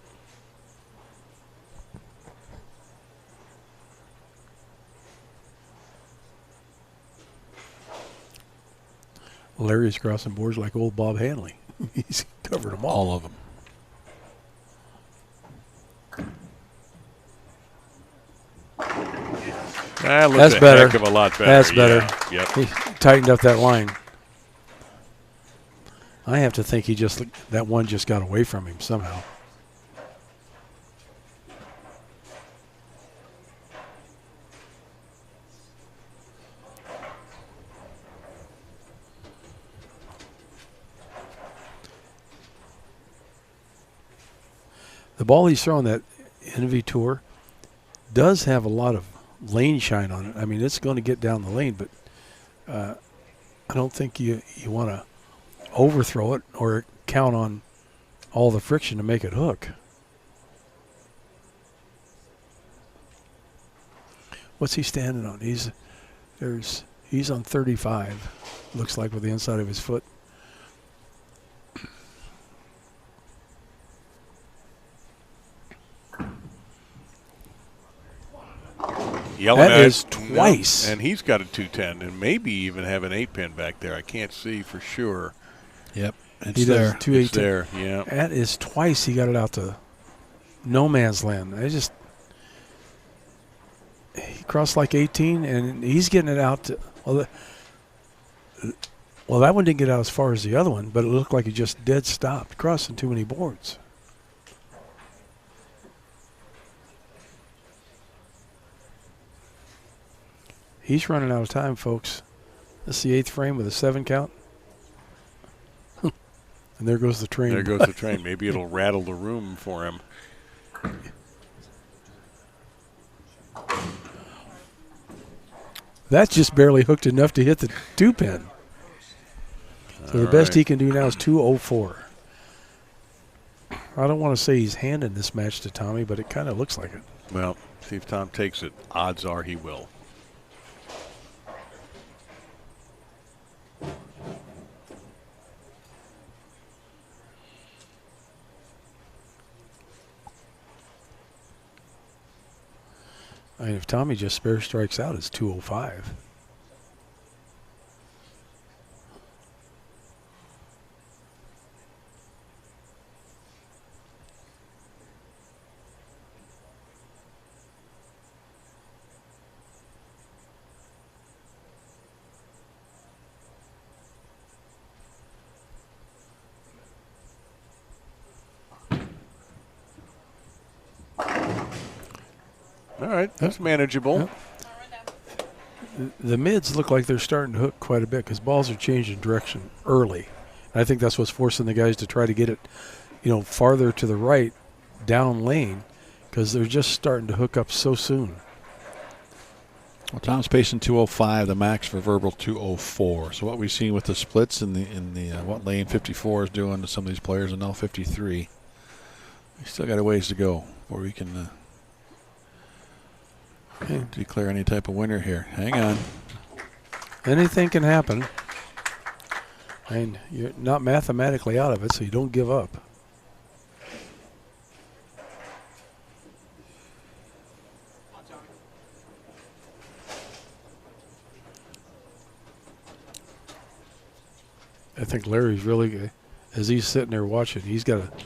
Larry's crossing boards like old Bob Hanley. He's covered them all. All of them. That looks That's a better. heck of a lot better. That's better. Yeah. Yep. He tightened up that line. I have to think that one just got away from him somehow. The ball he's throwing, that Envy Tour, does have a lot of lane shine on it. I mean, it's going to get down the lane, but I don't think you want to overthrow it or count on all the friction to make it hook. What's he standing on? He's on 35. Looks like with the inside of his foot. Yelling That at is twice. And he's got a 210 and maybe even have an 8-pin back there. I can't see for sure. Yep. It's He there. does 218. It's there, yeah. That is twice he got it out to no man's land. He crossed like 18, and he's getting it out to well, that one didn't get out as far as the other one, but it looked like he just dead stopped, crossing too many boards. He's running out of time, folks. This is the 8th frame with a 7 count. And there goes the train. There goes the train. Maybe it'll rattle the room for him. That's just barely hooked enough to hit the 2-pin. So the best he can do now is 204. I don't want to say he's handing this match to Tommy, but it kind of looks like it. Well, see if Tom takes it. Odds are he will. I mean, if Tommy just spare strikes out, it's 205. All right, that's manageable. Yep. The mids look like they're starting to hook quite a bit because balls are changing direction early. And I think that's what's forcing the guys to try to get it, farther to the right, down lane, because they're just starting to hook up so soon. Well, Tom's pacing 205. The max for Verble 204. So what we've seen with the splits in the what lane 54 is doing to some of these players in L53, we still got a ways to go before we can declare any type of winner here. Hang on. Anything can happen. I mean, you're not mathematically out of it, so you don't give up. I think Larry's really, as he's sitting there watching, he's got to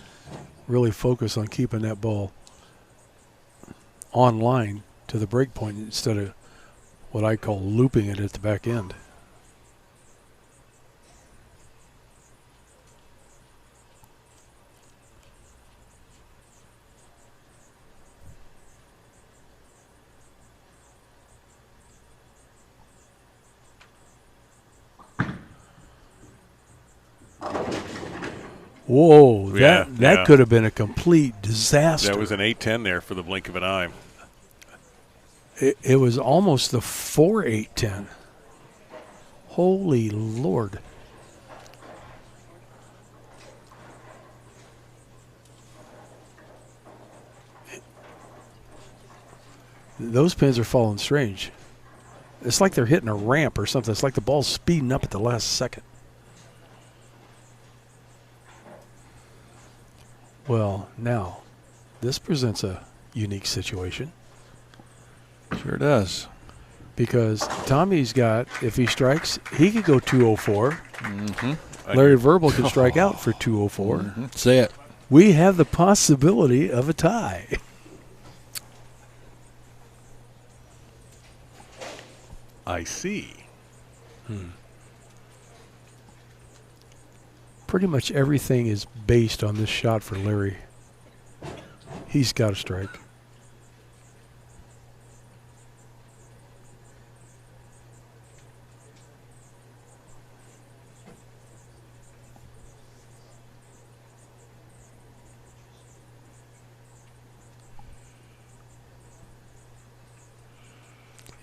really focus on keeping that ball on line to the break point instead of what I call looping it at the back end. Whoa, that could have been a complete disaster. That was an 8-10 there for the blink of an eye. It was almost the 4-8-10. Holy Lord. Those pins are falling strange. It's like they're hitting a ramp or something. It's like the ball's speeding up at the last second. Well, now, this presents a unique situation. Sure does. because Tommy's got, if he strikes, he could go 204. Mm-hmm. Larry Verble can strike out for 204. Mm-hmm. Say it. We have the possibility of a tie. I see. Pretty much everything is based on this shot for Larry. He's got to strike.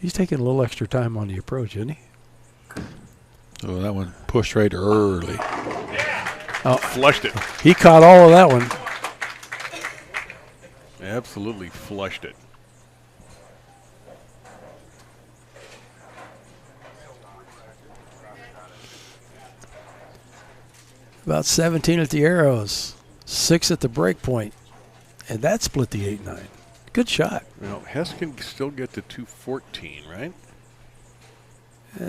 He's taking a little extra time on the approach, isn't he? Oh, that one pushed right early. Oh, Flushed it. he caught all of that one. Absolutely flushed it. About 17 at the arrows, 6 at the break point, and that split the 8-9. Good shot. Well, Hess can still get to 214, right?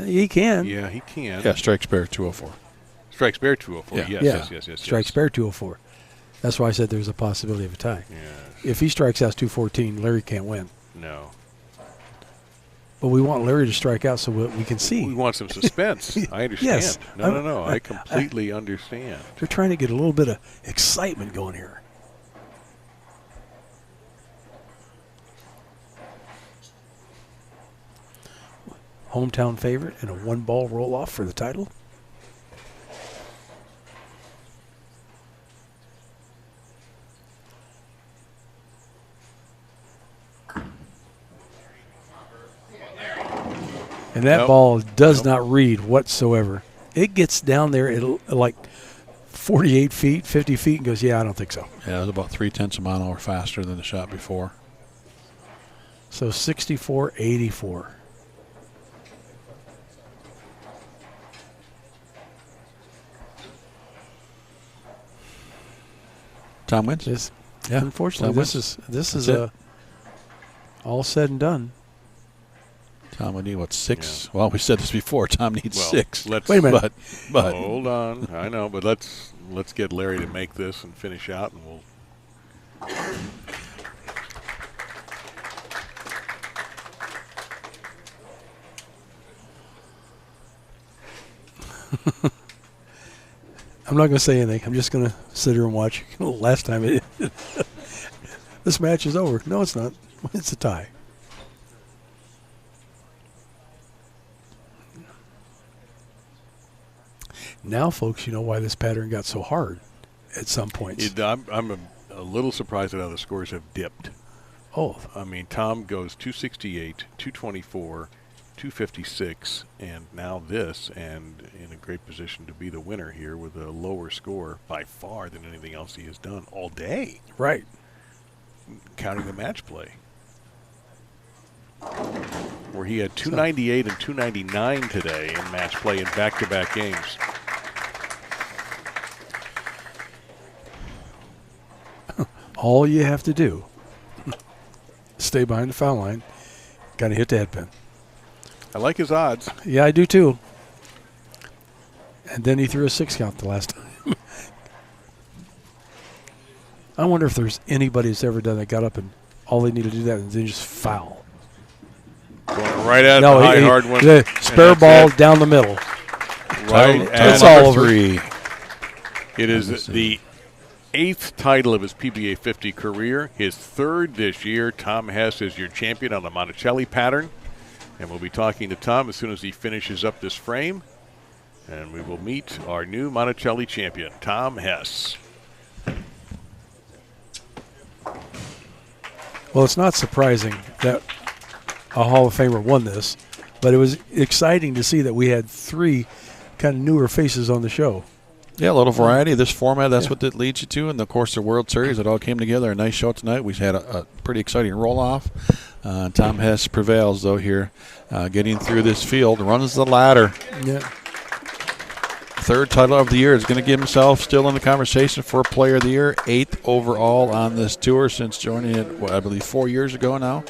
He can. Yeah, he can. Yeah, strike spare 204. Strike spare 204. Yeah. Yes. Strike spare 204. That's why I said there's a possibility of a tie. Yeah. If he strikes out 214, Larry can't win. No. But we want Larry to strike out so we can see. We want some suspense. I understand. Yes. No. I completely understand. They're trying to get a little bit of excitement going here. Hometown favorite and a one-ball roll-off for the title. And that ball does not read whatsoever. It gets down there at like 48 feet, 50 feet, and goes, yeah, I don't think so. Yeah, it was about 0.3 miles an hour faster than the shot before. So 64-84. Tom wins. Yeah, unfortunately, this is all said and done. Tom would need, what, 6? Yeah. Well, we said this before. Tom needs 6. Wait a minute. But hold on. I know, but let's get Larry to make this and finish out, and we'll. I'm not going to say anything. I'm just going to sit here and watch. Last time this match is over. No, it's not. It's a tie. Now, folks, you know why this pattern got so hard at some points. I'm a little surprised at how the scores have dipped. Oh. I mean, Tom goes 268, 224, 256, and now this, and in a great position to be the winner here with a lower score by far than anything else he has done all day. Right. Counting the match play. Where he had 298 and 299 today in match play in back-to-back games. All you have to do, stay behind the foul line, got to hit the head pin. I like his odds. Yeah, I do too. And then he threw a 6 count the last time. I wonder if there's anybody that's ever done that, got up and all they need to do that and then just foul. Going right at the high hard one. The spare ball down the middle. Right at it's all over. 3. It is the 8th title of his PBA 50 career, his 3rd this year. Tom Hess is your champion on the Monacelli pattern. And we'll be talking to Tom as soon as he finishes up this frame. And we will meet our new Monacelli champion, Tom Hess. Well, it's not surprising that a Hall of Famer won this, but it was exciting to see that we had 3 kind of newer faces on the show. Yeah, a little variety. This format, that's what it leads you to. And, of course, the World Series, it all came together. A nice show tonight. We had a pretty exciting roll-off. Tom Hess prevails, though, here, getting through this field. Runs the ladder. Yeah. 3rd title of the year. Is going to give himself still in the conversation for Player of the Year. 8th overall on this tour since joining it, I believe, 4 years ago now.